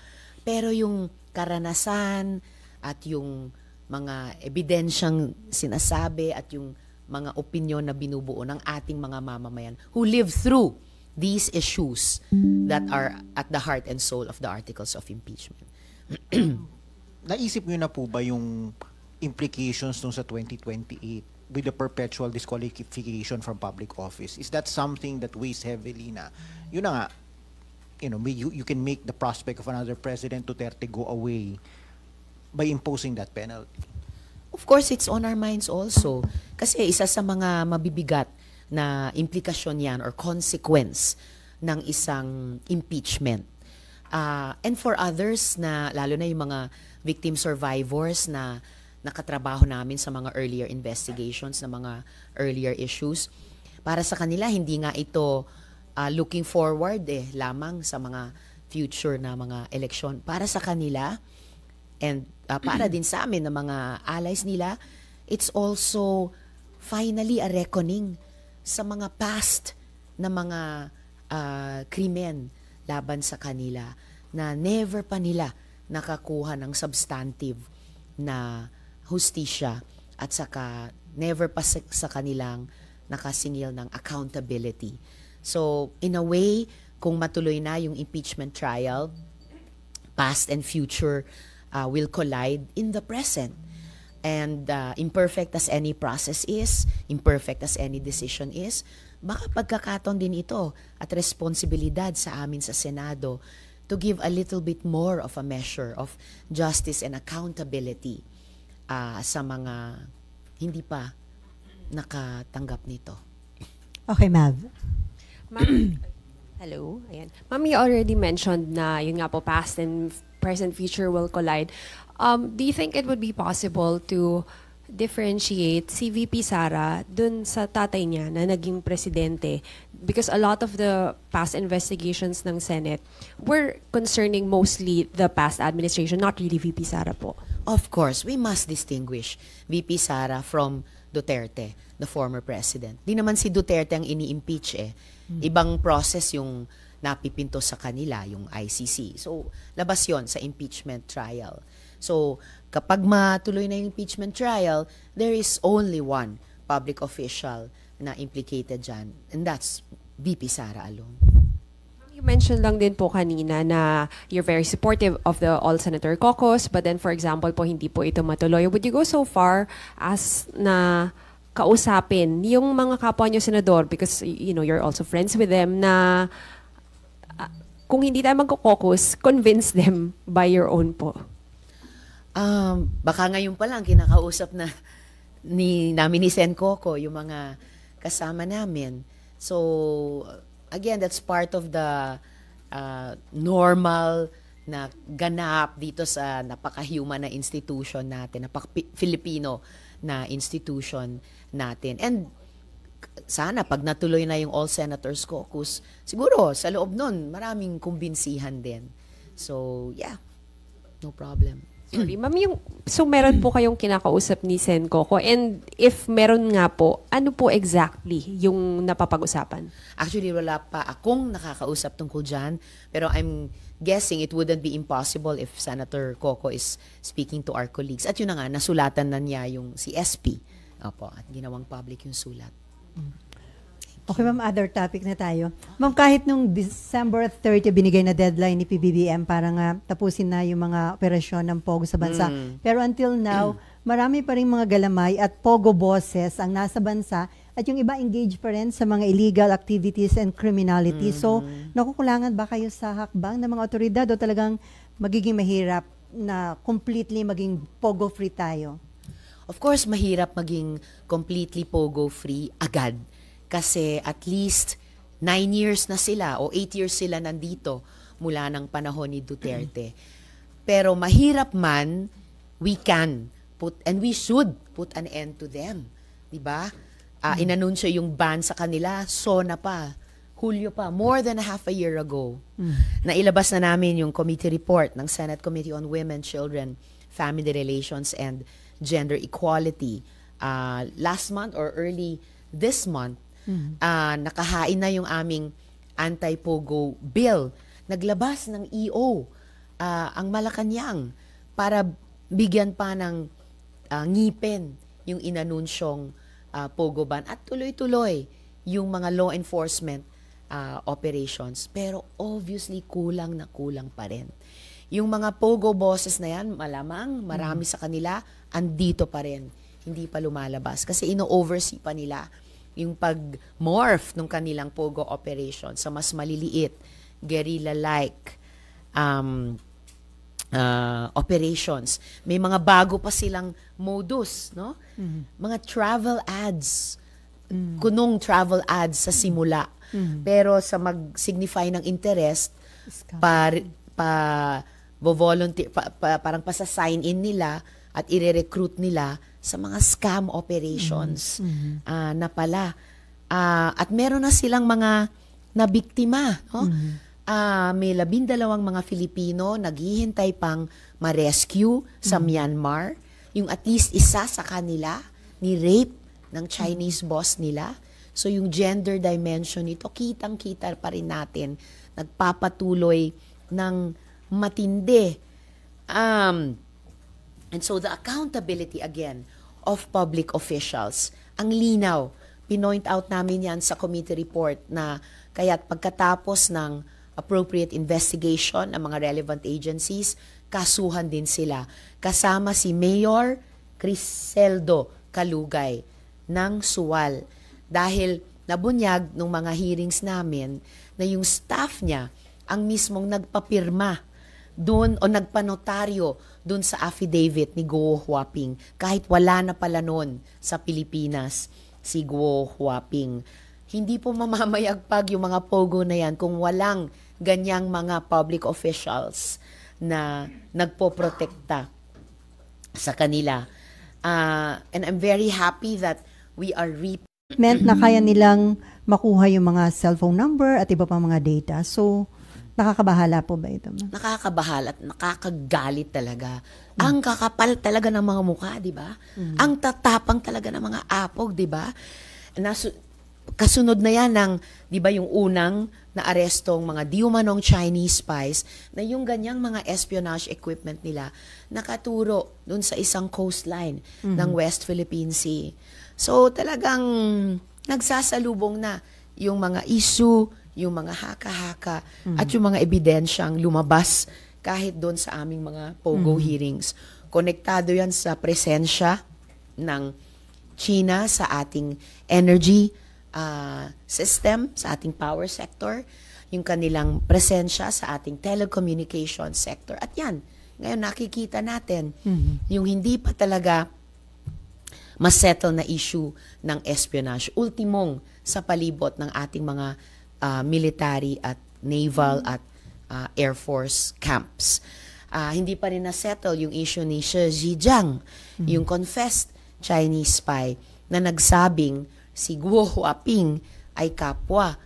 Speaker 3: pero yung karanasan at yung mga ebidensyang sinasabi at yung mga opinyon na binubuo ng ating mga mamamayan who live through these issues that are at the heart and soul of the articles of impeachment.
Speaker 4: Naisip niyo na po ba yung implications nung sa 2028 with the perpetual disqualification from public office? Is that something that weighs heavily na, yun na nga, you can make the prospect of another President Duterte go away by imposing that penalty?
Speaker 3: Of course, it's on our minds also. Kasi isa sa mga mabibigat na implikasyon yan or consequence ng isang impeachment. And for others, na lalo na yung mga victim survivors na nakatrabaho namin sa mga earlier investigations, na mga earlier issues, para sa kanila, hindi nga ito looking forward lamang sa mga future na mga eleksyon. Para sa kanila, and para din sa amin na mga allies nila, it's also finally a reckoning sa mga past na mga krimen laban sa kanila na never pa nila nakakuha ng substantive na hustisya at saka never pa sa kanilang nakasingil ng accountability. So, in a way, kung matuloy na yung impeachment trial, past and future will collide in the present. And imperfect as any process is, imperfect as any decision is, baka pagkakataon din ito at responsibilidad sa amin sa Senado to give a little bit more of a measure of justice and accountability sa mga hindi pa nakatanggap nito.
Speaker 2: Okay, Mav.
Speaker 8: Ma'am, hello. Ayan. Ma'am, you already mentioned na yun nga po, past and present future will collide. Do you think it would be possible to differentiate si VP Sara dun sa tatay niya na naging presidente? Because a lot of the past investigations ng Senate were concerning mostly the past administration, not really VP Sara po.
Speaker 3: Of course, we must distinguish VP Sara from Duterte, the former president. Di naman si Duterte ang ini-impeach Ibang process yung napipinto sa kanila, yung ICC. So, labas yon sa impeachment trial. So, kapag matuloy na yung impeachment trial, there is only one public official na implicated dyan, and that's VP Sara alone.
Speaker 8: You mentioned lang din po kanina na you're very supportive of the All-Senator Caucus, but then for example po, hindi po ito matuloy. Would you go so far as na kausapin yung mga kapwa nyo senador, because you're also friends with them, na kung hindi tayo magko-caucus, convince them by your own po?
Speaker 3: Baka ngayon pa lang kinakausap na namin ni Sen Coco yung mga kasama namin. So, again, that's part of the normal na ganap dito sa napaka-human na institution natin, napaka-Filipino na institution natin. And sana pag natuloy na yung All Senators Caucus, siguro sa loob nun, maraming kumbinsihan din. So, yeah, no problem.
Speaker 8: Sorry, ma'am, so meron po kayong kinakausap ni Sen Coco, and if meron nga po, ano po exactly yung napapag-usapan?
Speaker 3: Actually, wala pa akong nakakausap tungkol dyan, pero I'm guessing it wouldn't be impossible if Senator Coco is speaking to our colleagues. At yun na nga, nasulatan na niya yung si SP. Opo, at ginawang public yung sulat.
Speaker 2: Okay, ma'am, other topic na tayo. Ma'am, kahit nung December 30 binigay na deadline ni PBBM para nga tapusin na yung mga operasyon ng POGO sa bansa. Pero until now, marami pa rin mga galamay at POGO bosses ang nasa bansa at yung iba engaged pa rin sa mga illegal activities and criminality. So, nakukulangan ba kayo sa hakbang ng mga otoridad o talagang magiging mahirap na completely maging POGO-free tayo?
Speaker 3: Of course, mahirap maging completely POGO-free agad. Kasi at least 9 years na sila o 8 years sila nandito mula ng panahon ni Duterte. Pero mahirap man, we can put and we should put an end to them. Diba? Inanunsyo yung ban sa kanila, SONA pa, Hulyo pa, more than half a year ago. Nailabas na namin yung committee report ng Senate Committee on Women, Children, Family Relations, and Gender Equality. Last month or early this month, nakahain na yung aming anti-POGO bill. Naglabas ng EO ang Malacanang para bigyan pa ng ngipin yung inanunsyong Pogo ban at tuloy-tuloy yung mga law enforcement operations. Pero obviously kulang na kulang pa rin. Yung mga Pogo bosses na yan, malamang marami sa kanila andito pa rin. Hindi pa lumalabas kasi ino-oversee pa nila yung pag-morph ng kanilang Pogo operation sa mas maliliit, guerrilla-like operations. May mga bago pa silang modus, no? Mga travel ads. Kunong travel ads sa simula. Pero sa mag-signify ng interest, volunteer, parang sign in nila at ire-recruit nila sa mga scam operations na pala. At meron na silang mga nabiktima, no? May 12 mga Filipino naghihintay pang ma-rescue sa Myanmar. Yung at least isa sa kanila ni-rape ng Chinese boss nila. So yung gender dimension nito, kitang-kita pa rin natin, nagpapatuloy ng matindi. And so the accountability again of public officials, ang linaw, pinoint out namin yan sa committee report na kaya't pagkatapos ng appropriate investigation ng mga relevant agencies, kasuhan din sila. Kasama si Mayor Criseldo Calugay ng Suwal. Dahil nabunyag ng mga hearings namin na yung staff niya ang mismong nagpapirma doon o nagpanotaryo doon sa affidavit ni Guo Huaping kahit wala na pala noon sa Pilipinas si Guo Huaping. Hindi po mamamayagpag yung mga Pogo na yan kung walang ganyang mga public officials na nagpoprotekta sa kanila. And I'm very happy that we are
Speaker 2: meant na kaya nilang makuha yung mga cellphone number at iba pang mga data. So, nakakabahala po ba ito?
Speaker 3: Nakakabahala at nakakagalit talaga. Ang kakapal talaga ng mga mukha, di ba? Ang tatapang talaga ng mga apog, di ba? Kasunod na yan ng, di ba, yung unang naarestong mga diumanong Chinese spies na yung ganyang mga espionage equipment nila nakaturo dun sa isang coastline ng West Philippine Sea. So talagang nagsasalubong na yung mga issue, yung mga haka-haka at yung mga ebidensyang lumabas kahit doon sa aming mga Pogo hearings. Konektado yan sa presensya ng China sa ating energy system, sa ating power sector, yung kanilang presensya sa ating telecommunication sector. At yan, ngayon nakikita natin, yung hindi pa talaga masettle na issue ng espionage. Ultimong sa palibot ng ating mga military at naval at Air Force camps. Hindi pa rin na-settle yung issue ni Shi Zhejiang, yung confessed Chinese spy na nagsabing si Guo Huaping ay kapwa,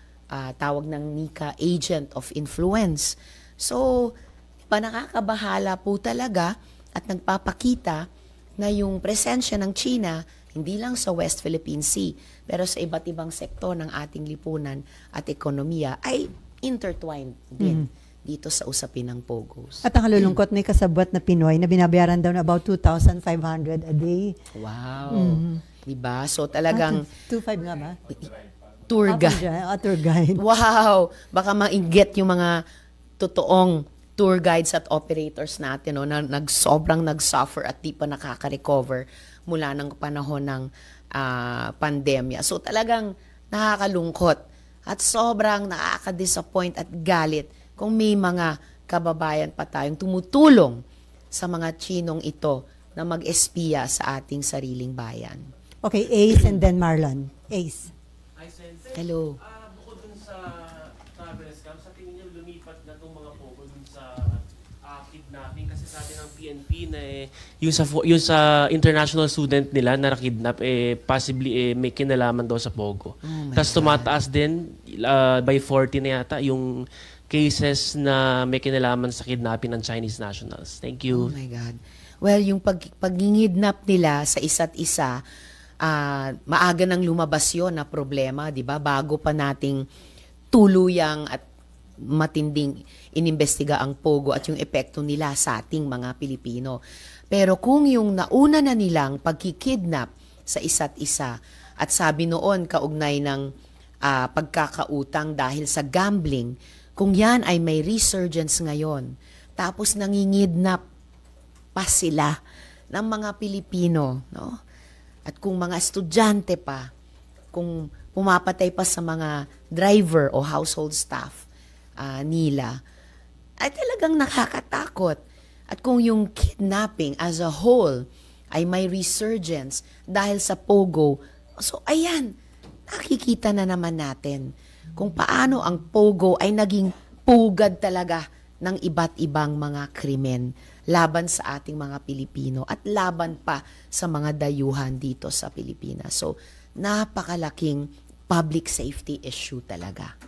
Speaker 3: tawag ng Nika, agent of influence. So, nakakabahala po talaga at nagpapakita na yung presensya ng China, hindi lang sa West Philippine Sea, pero sa iba't ibang sektor ng ating lipunan at ekonomiya ay intertwined din dito sa usapin ng Pogos.
Speaker 2: At ang kalulungkot, may kasabwat na Pinoy na binabayaran daw na about 2,500 a day.
Speaker 3: Wow. Diba? So talagang
Speaker 2: 2,500 nga ba?
Speaker 3: Tour guide.
Speaker 2: Tour guide.
Speaker 3: Wow! Baka ma-get yung mga totoong tour guides at operators natin, no, na sobrang nag-suffer at di pa nakaka-recover mula ng panahon ng pandemya. So talagang nakakalungkot at sobrang nakaka-disappoint at galit kung may mga kababayan pa tayong tumutulong sa mga Chinong ito na mag-espiya sa ating sariling bayan.
Speaker 2: Okay, Ace and then Marlon. Ace.
Speaker 9: Hi, Sense.
Speaker 3: Hello.
Speaker 9: Bukod dun sa travel scam, sa tingin niyo lumipat na itong mga Pogo dun sa kidnapping? Kasi sabi ng PNP na yung sa international student nila na kidnap, possibly may kinalaman daw sa Pogo. Tapos tumataas din, by 40 na yata, yung cases na may kinalaman sa kidnapping ng Chinese nationals. Thank you.
Speaker 3: Oh my God. Well, yung pag-ngidnap nila sa isa't isa, maaga nang lumabas yun na problema, di ba? Bago pa nating tuluyang at matinding inimbestiga ang pogo at yung epekto nila sa ating mga Pilipino. Pero kung yung nauna na nilang pagkikidnap sa isa't isa at sabi noon kaugnay ng pagkakautang dahil sa gambling, kung yan ay may resurgence ngayon, tapos nangingidnap pa sila ng mga Pilipino, no? At kung mga estudyante pa, kung pumapatay pa sa mga driver o household staff nila, ay talagang nakakatakot. At kung yung kidnapping as a whole ay may resurgence dahil sa pogo, so ayan, nakikita na naman natin kung paano ang pogo ay naging pugad talaga ng iba't ibang mga krimen laban sa ating mga Pilipino at laban pa sa mga dayuhan dito sa Pilipinas. So, napakalaking public safety issue talaga.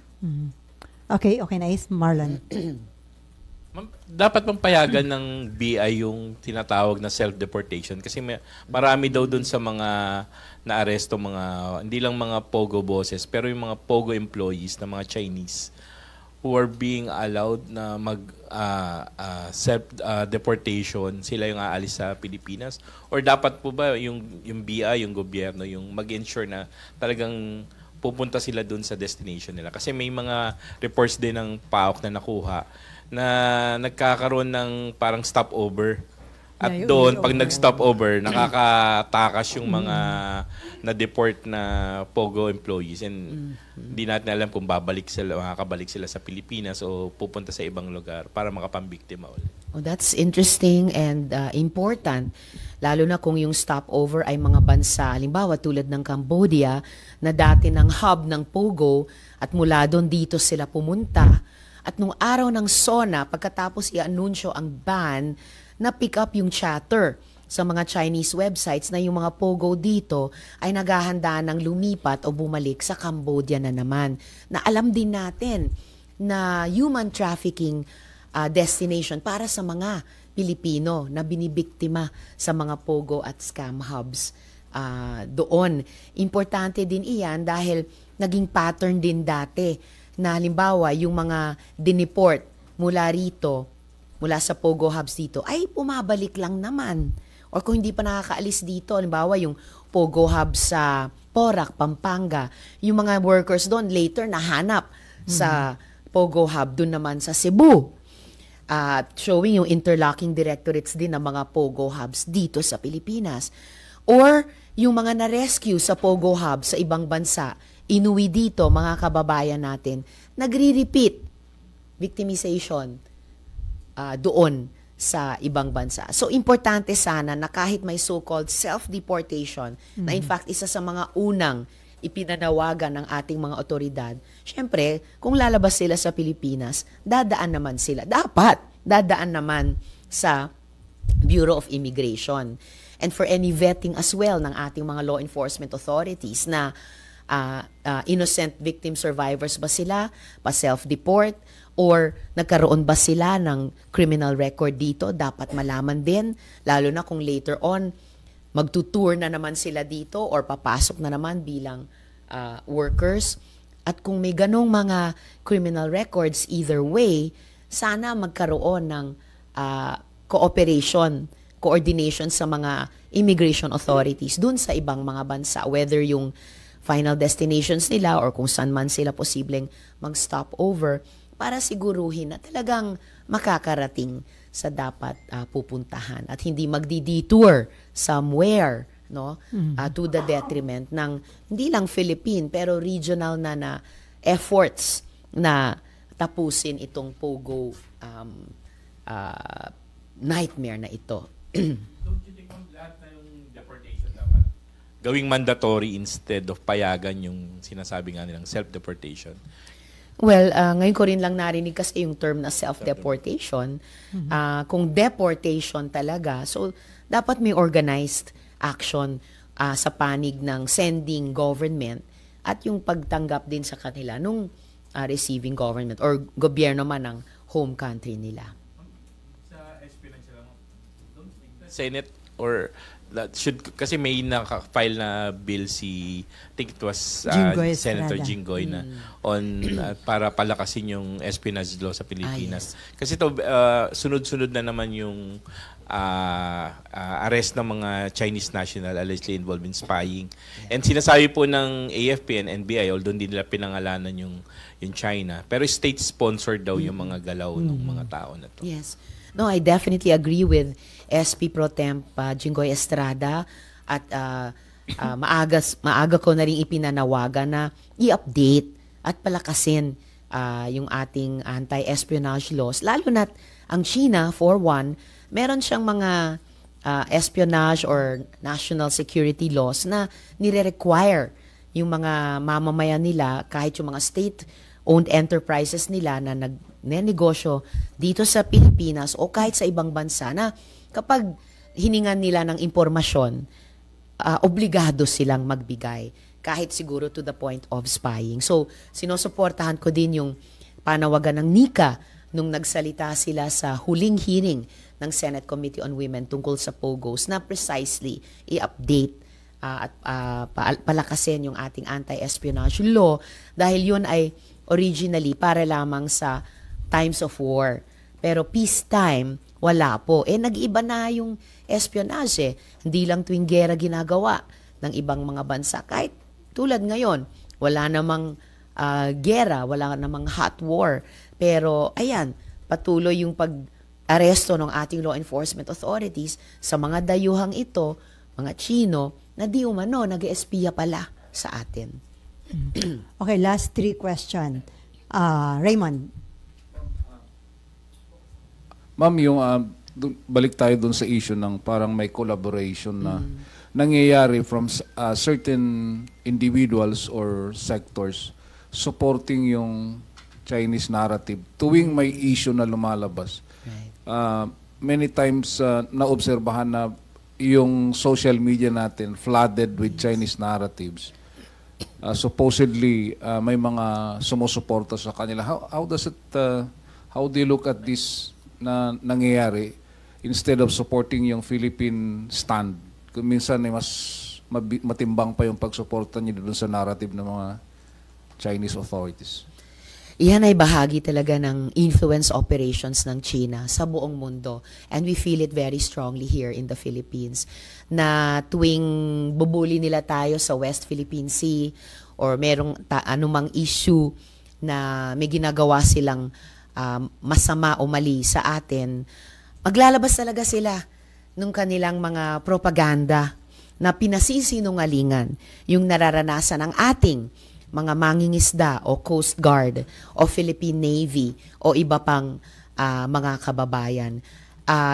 Speaker 2: Okay, nice. Marlon.
Speaker 7: Dapat bang payagan ng BI yung tinatawag na self-deportation? Kasi marami daw dun sa mga naaresto, hindi lang mga pogo bosses, pero yung mga pogo employees na mga Chinese who are being allowed na self-deportation, sila yung aalis sa Pilipinas? Or dapat po ba yung BI, yung gobyerno, yung mag-ensure na talagang pupunta sila dun sa destination nila? Kasi may mga reports din ng PAOK na nakuha na nagkakaroon ng parang stopover. At doon, pag nag-stopover, nakakatakas yung mga na-deport na POGO employees. And hindi natin alam kung makakabalik sila sa Pilipinas o pupunta sa ibang lugar para makapambiktima ulit.
Speaker 3: Oh, that's interesting and important. Lalo na kung yung stopover ay mga bansa, halimbawa tulad ng Cambodia, na dati ng hub ng POGO at mula doon dito sila pumunta. At nung araw ng SONA, pagkatapos i-anunsyo ang ban, na-pick up yung chatter sa mga Chinese websites na yung mga pogo dito ay naghahanda ng lumipat o bumalik sa Cambodia na naman. Na alam din natin na human trafficking destination para sa mga Pilipino na binibiktima sa mga pogo at scam hubs doon. Importante din iyan dahil naging pattern din dati na halimbawa yung mga dineport mula rito, mula sa pogo hubs dito, ay pumabalik lang naman. Or kung hindi pa nakakaalis dito, halimbawa yung pogo hub sa Porac, Pampanga, yung mga workers doon later nahanap sa pogo hub doon naman sa Cebu. Showing yung interlocking directorates din ng mga pogo hubs dito sa Pilipinas. Or yung mga na-rescue sa pogo hub sa ibang bansa, inuwi dito, mga kababayan natin, nagre-repeat victimization doon sa ibang bansa. So, importante sana na kahit may so-called self-deportation, na in fact, isa sa mga unang ipinanawagan ng ating mga otoridad, syempre, kung lalabas sila sa Pilipinas, dadaan naman sila. Dapat, dadaan naman sa Bureau of Immigration. And for any vetting as well ng ating mga law enforcement authorities na innocent victim survivors ba sila, pa-self-deport, or nagkaroon ba sila ng criminal record dito, dapat malaman din, lalo na kung later on, magtutour na naman sila dito or papasok na naman bilang workers. At kung may ganong mga criminal records, either way, sana magkaroon ng coordination sa mga immigration authorities dun sa ibang mga bansa, whether yung final destinations nila or kung saan man sila posibleng mag-stop over para siguruhin na talagang makakarating sa dapat pupuntahan at hindi magdi-detour somewhere, no, to the detriment ng hindi lang Philippine pero regional na efforts na tapusin itong pogo nightmare na ito.
Speaker 7: Don't you think lahat na yung deportation dapat gawing mandatory instead of payagan yung sinasabi nga nilang self-deportation?
Speaker 3: Well, ngayon ko rin lang narinig kasi yung term na self-deportation. Kung deportation talaga, so dapat may organized action sa panig ng sending government at yung pagtanggap din sa kanila nung receiving government or gobyerno man ng home country nila.
Speaker 7: Sa SP lang sila, Senate or kasi may naka-file na bill I think it was
Speaker 2: Jinggoy
Speaker 7: Senator
Speaker 2: Estrada.
Speaker 7: Jinggoy na on para palakasin yung espionage law sa Pilipinas.
Speaker 3: Yes.
Speaker 7: Kasi to sunod-sunod na naman yung arrest ng mga Chinese national allegedly involved in spying. And sinasabi po ng AFP and NBI, although hindi nila pinangalanan yung China, pero state-sponsored daw yung mga galaw ng mga tao na to.
Speaker 3: Yes. No, I definitely agree with SP Pro Temp Jinggoy Estrada at maaga ko na rin ipinanawagan na i-update at palakasin yung ating anti-espionage laws. Lalo na ang China, for one, meron siyang mga espionage or national security laws na nire-require yung mga mamamayan nila, kahit yung mga state-owned enterprises nila na nagnenegosyo dito sa Pilipinas o kahit sa ibang bansa na kapag hiningan nila ng impormasyon, obligado silang magbigay, kahit siguro to the point of spying. So, sinusuportahan ko din yung panawagan ng NICA nung nagsalita sila sa huling hearing ng Senate Committee on Women tungkol sa POGOs na precisely i-update at palakasin yung ating anti-espionage law dahil yun ay originally para lamang sa times of war. Pero peacetime, wala po. Nag-iba na yung espionage. Hindi lang tuwing gera ginagawa ng ibang mga bansa. Kahit tulad ngayon, wala namang gera, wala namang hot war. Pero ayan, patuloy yung pag-aresto ng ating law enforcement authorities sa mga dayuhang ito, mga Chino, na di umano, nag-espiya pala sa atin.
Speaker 2: Okay, last 3 question. Raymond.
Speaker 10: Ma'am, yung balik tayo dun sa issue ng parang may collaboration na nangyayari from certain individuals or sectors supporting yung Chinese narrative tuwing may issue na lumalabas.
Speaker 3: Right.
Speaker 10: Many times naobserbahan na yung social media natin flooded with Chinese narratives. Supposedly may mga sumusuporta sa kanila. How do you look at this na nangyayari instead of supporting yung Philippine stand? Minsan ay mas matimbang pa yung pagsuporta niyo doon sa narrative ng mga Chinese authorities.
Speaker 3: Iyan ay bahagi talaga ng influence operations ng China sa buong mundo. And we feel it very strongly here in the Philippines. Na tuwing bubuli nila tayo sa West Philippine Sea or merong anumang issue na may ginagawa silang masama o mali sa atin, maglalabas talaga sila nung kanilang mga propaganda na pinasisinungalingan yung nararanasan ng ating mga mangingisda o Coast Guard o Philippine Navy o iba pang mga kababayan.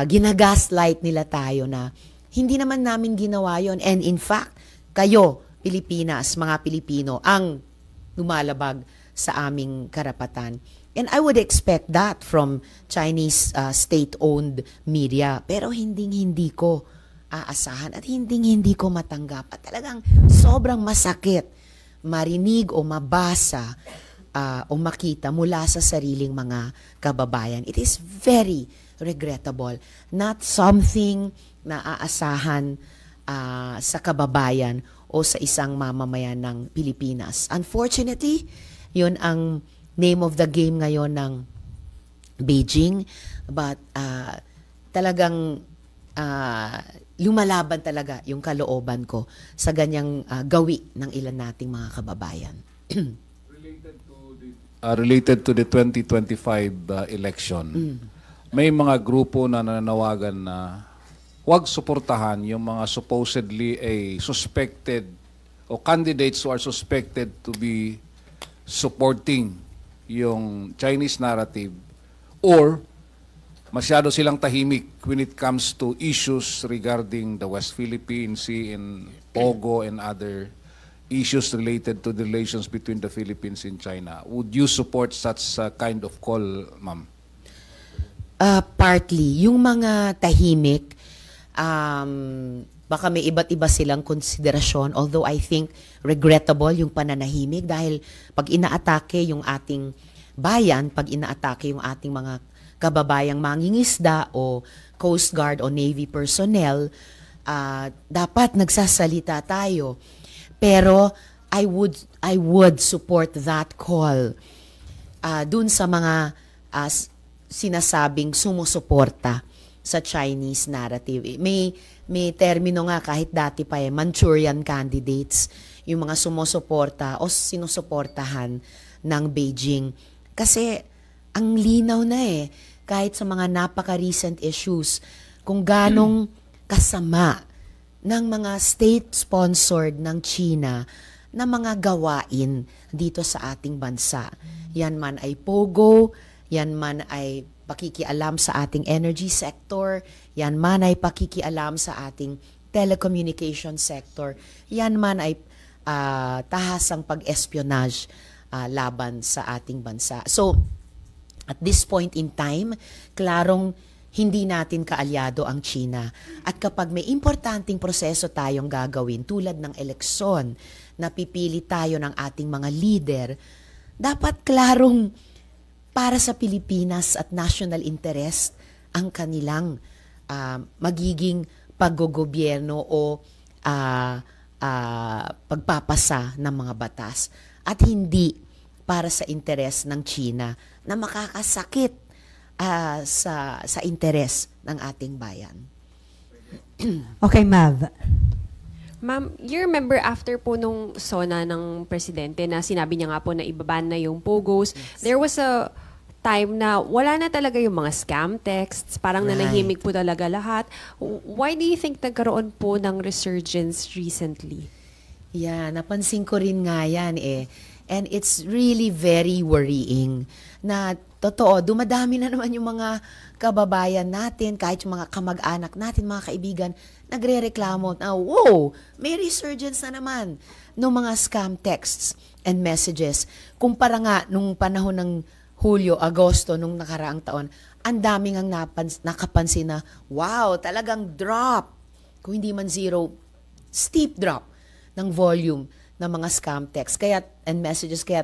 Speaker 3: Ginagaslight nila tayo na hindi naman namin ginawa yon. And in fact, kayo, Pilipinas, mga Pilipino, ang lumalabag sa aming karapatan. And I would expect that from Chinese state-owned media. Pero hindi ko aasahan at hindi ko matanggap. At talagang sobrang masakit marinig o mabasa o makita mula sa sariling mga kababayan. It is very regrettable. Not something na aasahan sa kababayan o sa isang mamamayan ng Pilipinas. Unfortunately, yun ang name of the game ngayon ng Beijing. But talagang lumalaban talaga yung kalooban ko sa ganyang gawi ng ilan nating mga kababayan.
Speaker 10: Related to the 2025 election, may mga grupo na nananawagan na huwag suportahan yung mga supposedly suspected o candidates who are suspected to be supporting yung Chinese narrative or masyado silang tahimik when it comes to issues regarding the West Philippine Sea and POGO and other issues related to the relations between the Philippines and China. Would you support such kind of call, ma'am?
Speaker 3: Partly. Yung mga tahimik, baka may iba't iba silang konsiderasyon, although I think regrettable yung pananahimik dahil pag inaatake yung ating bayan, pag inaatake yung ating mga kababayang mangingisda o Coast Guard o Navy personnel, dapat nagsasalita tayo. Pero I would support that call dun sa mga sinasabing sumusuporta sa Chinese narrative. May termino nga kahit dati pa Manchurian candidates, yung mga sumusuporta o sinusuportahan ng Beijing. Kasi ang linaw na kahit sa mga napaka-recent issues, kung ganong kasama ng mga state-sponsored ng China na mga gawain dito sa ating bansa. Yan man ay POGO, yan man ay pakikialam sa ating energy sector, yan man ay pakikialam sa ating telecommunication sector, yan man ay tahasang pag-espionage laban sa ating bansa. So, at this point in time, klarong hindi natin kaalyado ang China. At kapag may importanteng proseso tayong gagawin, tulad ng eleksyon, napipili tayo ng ating mga leader, dapat klarong para sa Pilipinas at national interest ang kanilang magiging paggogobyerno o pagpapasa ng mga batas at hindi para sa interes ng China na makakasakit sa interes ng ating bayan.
Speaker 2: Okay, Mav.
Speaker 8: Ma'am, you remember after po nung SONA ng presidente na sinabi niya nga po na ibaban na yung POGOs, there was a time na wala na talaga yung mga scam texts, parang nanahimik po talaga lahat. Why do you think nagkaroon po ng resurgence recently?
Speaker 3: Yeah, napansin ko rin nga yan And it's really very worrying na totoo, dumadami na naman yung mga kababayan natin, kahit yung mga kamag-anak natin, mga kaibigan, nagre-reklamo na, wow, may resurgence na naman ng mga scam texts and messages. Kumpara nga nung panahon ng Hulyo, Agosto, nung nakaraang taon, ang daming ang nakapansin na, wow, talagang drop. Kung hindi man zero, steep drop ng volume ng mga scam texts and messages. Kaya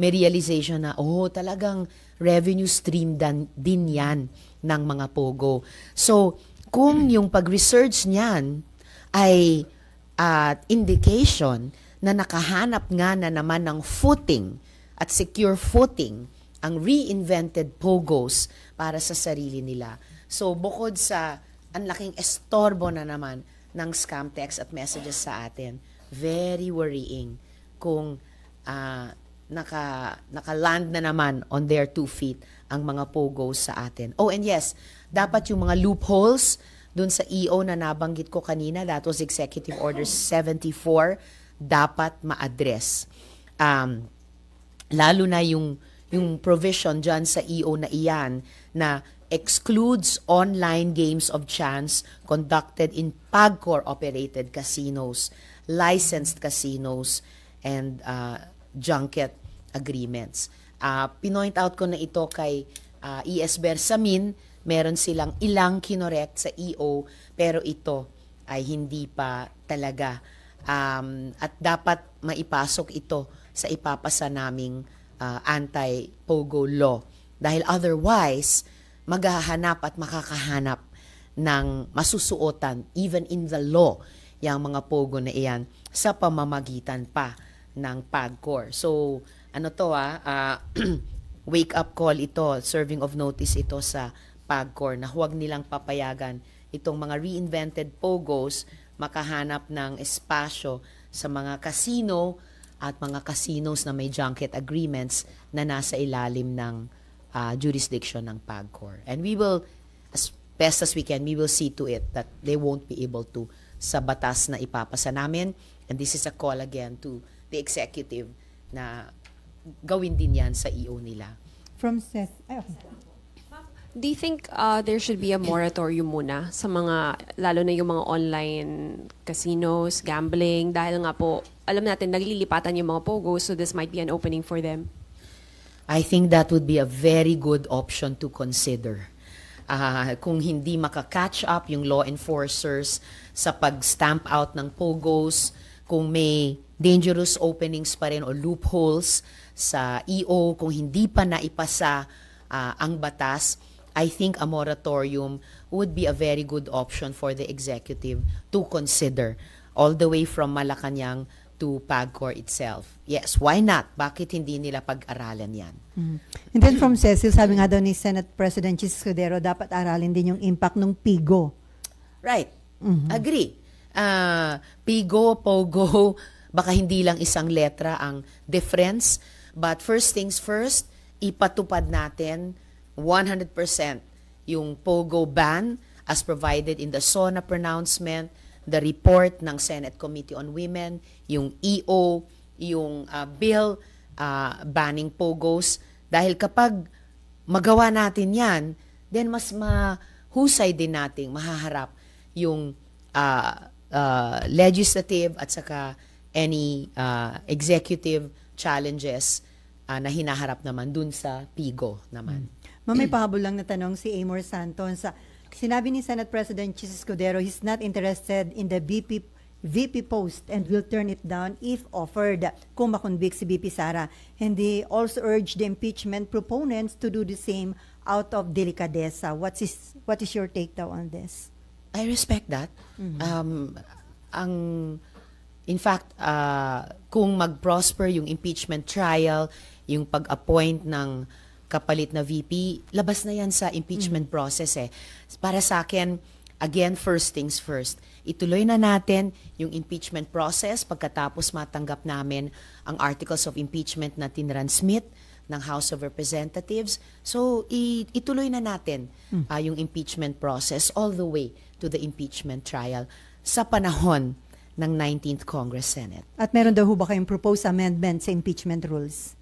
Speaker 3: may realization na, talagang revenue stream din yan ng mga POGO. So, kung yung pag-research niyan ay indication na nakahanap nga na naman ng footing at secure footing ang reinvented POGOs para sa sarili nila. So, bukod sa ang laking estorbo na naman ng scam text at messages sa atin, very worrying kung naka-land na naman on their 2 feet ang mga POGOs sa atin. Oh, and yes, dapat yung mga loopholes dun sa EO na nabanggit ko kanina, that was Executive Order 74, dapat ma-address. Lalo na yung provision dyan sa EO na iyan na excludes online games of chance conducted in PAGCOR-operated casinos, licensed casinos, and junket agreements. Pinoint out ko na ito kay ES Bersamin, meron silang ilang kinorekt sa EO, pero ito ay hindi pa talaga. At dapat maipasok ito sa ipapasa naming anti-POGO law. Dahil otherwise, maghahanap at makakahanap ng masusuotan, even in the law, yung mga POGO na iyan, sa pamamagitan pa ng PAGCOR. So, wake up call ito, serving of notice ito sa PAGCOR na huwag nilang papayagan itong mga reinvented POGOs makahanap ng espasyo sa mga casino at mga casinos na may junket agreements na nasa ilalim ng jurisdiction ng PAGCOR. And we will, as best as we can, we will see to it that they won't be able to sa batas na ipapasa namin. And this is a call again to the executive na gawin din yan sa EO nila.
Speaker 2: From Seth,
Speaker 8: Do you think there should be a moratorium muna sa mga, lalo na yung mga online casinos, gambling, dahil nga po, alam natin, naglilipatan yung mga POGOs, so this might be an opening for them?
Speaker 3: I think that would be a very good option to consider. Kung hindi maka-catch up yung law enforcers sa pag-stamp out ng POGOs, kung may dangerous openings pa rin o loopholes sa EO, kung hindi pa naipasa ang batas, I think a moratorium would be a very good option for the executive to consider all the way from Malacanang to PAGCOR itself. Yes, why not? Bakit hindi nila pag-aralan yan?
Speaker 2: And then from Cecil, sabi nga daw ni Senate President Chis Escudero, dapat aralin din yung impact ng PIGO.
Speaker 3: Right. Agree. PIGO, POGO, baka hindi lang isang letra ang difference. But first things first, ipatupad natin 100% yung POGO ban as provided in the SONA pronouncement, the report ng Senate Committee on Women, yung EO, yung bill banning POGOs. Dahil kapag magawa natin yan, then mas mahusay din nating mahaharap yung legislative at saka any executive challenges na hinaharap naman dun sa PIGO naman.
Speaker 2: May pahabol lang na tanong si Amor Santos. Sinabi ni Senate President Chis Escudero he's not interested in the VP post and will turn it down if offered kung makonvict si VP Sara. And he also urged the impeachment proponents to do the same out of delicadeza. What is your take daw on this?
Speaker 3: I respect that. In fact, kung mag-prosper yung impeachment trial, yung pag-appoint ng kapalit na VP, labas na yan sa impeachment process eh. Para sa akin, again, first things first. Ituloy na natin yung impeachment process pagkatapos matanggap namin ang articles of impeachment na tinransmit ng House of Representatives. So, ituloy na natin yung impeachment process all the way to the impeachment trial sa panahon ng 19th Congress Senate.
Speaker 2: At meron daw ba kayong proposed amendment sa impeachment rules?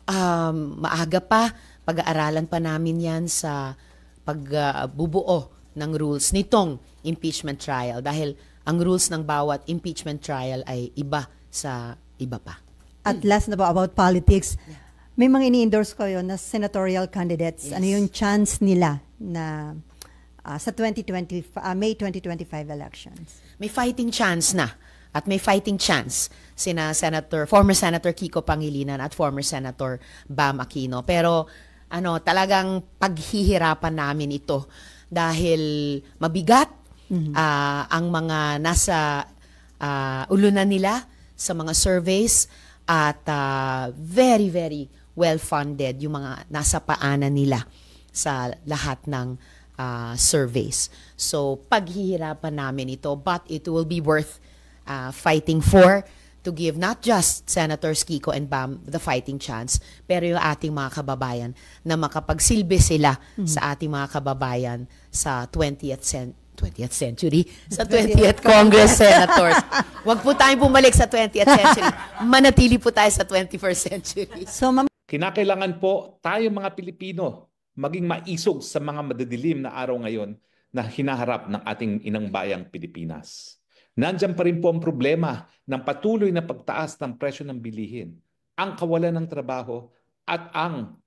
Speaker 3: Maaga pa, pag-aaralan pa namin yan sa pagbubuo ng rules nitong impeachment trial dahil ang rules ng bawat impeachment trial ay iba sa iba pa.
Speaker 2: At last na ba about politics, may mga ini-endorse kayo na senatorial candidates.
Speaker 3: Yes.
Speaker 2: Ano yung chance nila na sa May 2025 elections?
Speaker 3: May fighting chance na. At may fighting chance sina former Senator Kiko Pangilinan at former Senator Bam Aquino. Pero talagang paghihirapan namin ito dahil mabigat ang mga nasa ulunan nila sa mga surveys at very, very well-funded yung mga nasa paanan nila sa lahat ng surveys. So, paghihirapan namin ito, but it will be worth fighting for to give not just Senators Kiko and Bam the fighting chance, pero yung ating mga kababayan na makapagsilbi sila sa ating mga kababayan sa 20th century, sa 20th Congress Senators. Huwag po tayong bumalik sa 20th century. Manatili po tayo sa 21st century.
Speaker 2: So,
Speaker 11: Kinakailangan po tayong mga Pilipino maging maisog sa mga madadilim na araw ngayon na hinaharap ng ating inang bayang Pilipinas. Nandiyan pa rin po ang problema ng patuloy na pagtaas ng presyo ng bilihin, ang kawalan ng trabaho at ang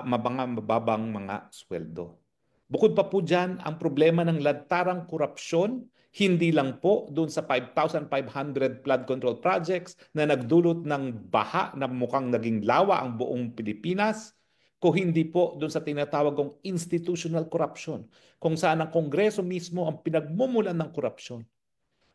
Speaker 11: mababang mga sweldo. Bukod pa po dyan ang problema ng lantarang korupsyon, hindi lang po doon sa 5,500 flood control projects na nagdulot ng baha na mukhang naging lawa ang buong Pilipinas, kung hindi po doon sa tinatawag kong institutional corruption, kung saan ang Kongreso mismo ang pinagmumulan ng korupsyon.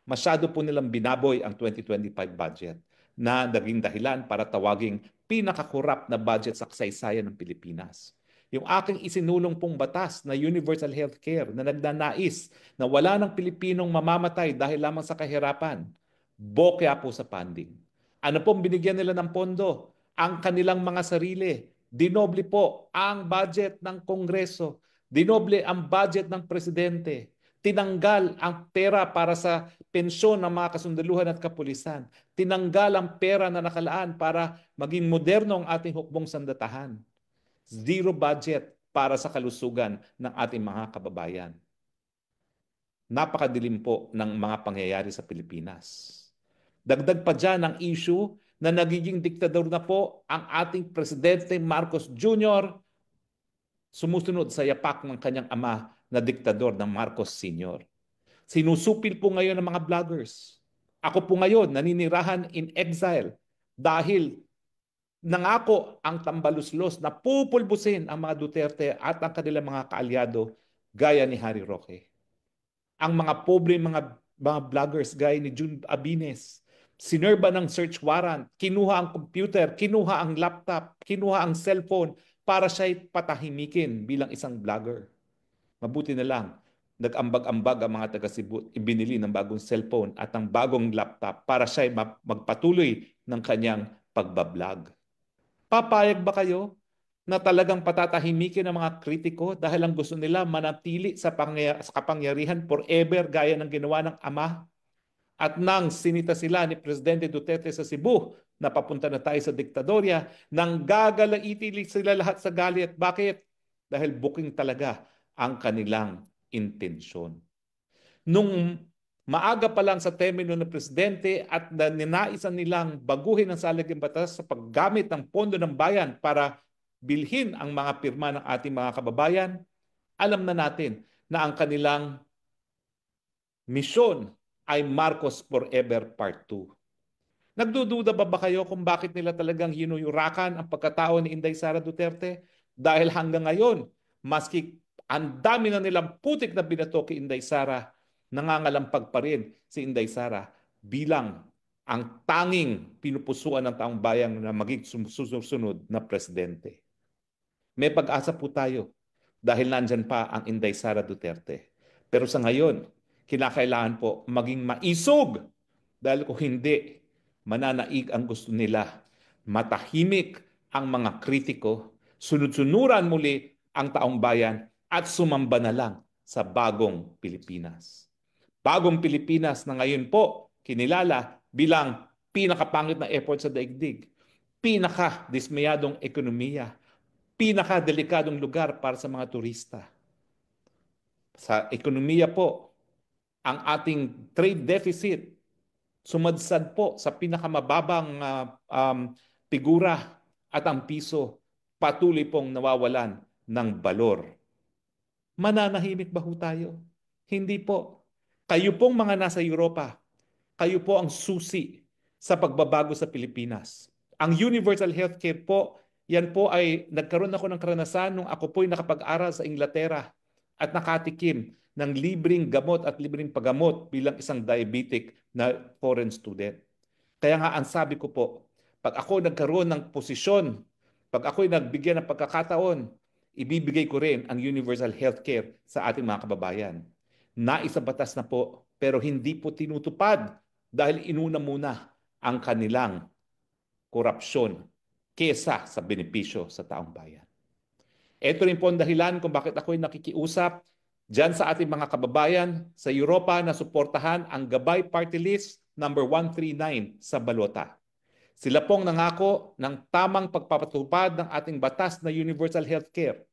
Speaker 11: Masyado po nilang binaboy ang 2025 budget na naging dahilan para tawaging pinakakorap na budget sa kasaysayan ng Pilipinas. Yung aking isinulong pong batas na universal healthcare na nagnanais na wala ng Pilipinong mamamatay dahil lamang sa kahirapan, bokya po sa funding. Ano pong binigyan nila ng pondo? Ang kanilang mga sarili. Dinoble po ang budget ng Kongreso. Dinoble ang budget ng Presidente. Tinanggal ang pera para sa pensyon ng mga kasundaluhan at kapulisan. Tinanggal ang pera na nakalaan para maging moderno ang ating hukbong sandatahan. Zero budget para sa kalusugan ng ating mga kababayan. Napakadilim po ng mga pangyayari sa Pilipinas. Dagdag pa dyan ang issue na nagiging diktador na po ang ating Presidente Marcos Jr. sumusunod sa yapak ng kanyang ama na diktador ng Marcos Sr. Sinusupil po ngayon ng mga vloggers. Ako po ngayon naninirahan in exile dahil nangako ang tambaluslos na pupulbusin ang mga Duterte at ang kanilang mga kaalyado gaya ni Harry Roque. Ang mga pobre mga vloggers gaya ni June Abines, sinerba ng search warrant, kinuha ang computer, kinuha ang laptop, kinuha ang cellphone para siya'y patahimikin bilang isang vlogger. Mabuti na lang, nag-ambag-ambag ang mga taga-Cebu, ibinili ng bagong cellphone at ang bagong laptop para siya'y magpatuloy ng kanyang pagbablog. Papayag ba kayo na talagang patatahimikin ng mga kritiko dahil ang gusto nila manatili sa kapangyarihan forever gaya ng ginawa ng ama? At nang sinita sila ni Presidente Duterte sa Cebu na papunta na tayo sa diktadorya, nang gagalaiti sila lahat sa galit. Bakit? Dahil booking talaga ang kanilang intensyon. Nung maaga pa lang sa termino ng Presidente at ninaisan nilang baguhin ang saligang batas sa paggamit ng pondo ng bayan para bilhin ang mga pirma ng ating mga kababayan, alam na natin na ang kanilang misyon ay Marcos Forever Part 2. Nagdududa ba kayo kung bakit nila talagang hinuyurakan ang pagkatao ni Inday Sara Duterte? Dahil hanggang ngayon, maski ang dami na nilang putik na binato kay Inday Sara, nangangalampag pa rin si Inday Sara bilang ang tanging pinupusuan ng taong bayan na maging susunod na presidente. May pag-asa po tayo dahil nandyan pa ang Inday Sara Duterte. Pero sa ngayon, kinakailangan po maging maisog dahil kung hindi, mananaig ang gusto nila. Matahimik ang mga kritiko, sunod-sunuran muli ang taong bayan at sumamba na lang sa bagong Pilipinas. Bagong Pilipinas na ngayon po kinilala bilang pinakapangit na effort sa daigdig, pinaka-dismayadong ekonomiya, pinaka-delikadong lugar para sa mga turista. Sa ekonomiya po, ang ating trade deficit sumadsad po sa pinakamababang figura at ang piso patuloy pong nawawalan ng balor. Mananahimik ba ho tayo? Hindi po. Kayo pong mga nasa Europa, kayo po ang susi sa pagbabago sa Pilipinas. Ang universal healthcare po, yan po ay nagkaroon ako ng karanasan nung ako po'y nakapag-aral sa Inglaterra at nakatikim ng libreng gamot at libreng paggamot bilang isang diabetic na foreign student. Kaya nga ang sabi ko po, pag ako nagkaroon ng posisyon, pag ako'y nagbigyan ng pagkakataon, ibibigay ko rin ang universal healthcare sa ating mga kababayan. Naisabatas na po, pero hindi po tinutupad dahil inuna muna ang kanilang korupsyon kesa sa benepisyo sa taong bayan. Ito rin po ang dahilan kung bakit ako'y nakikiusap diyan sa ating mga kababayan sa Europa na suportahan ang Gabay Party List number 139 sa balota. Sila pong nangako ng tamang pagpapatupad ng ating batas na universal healthcare.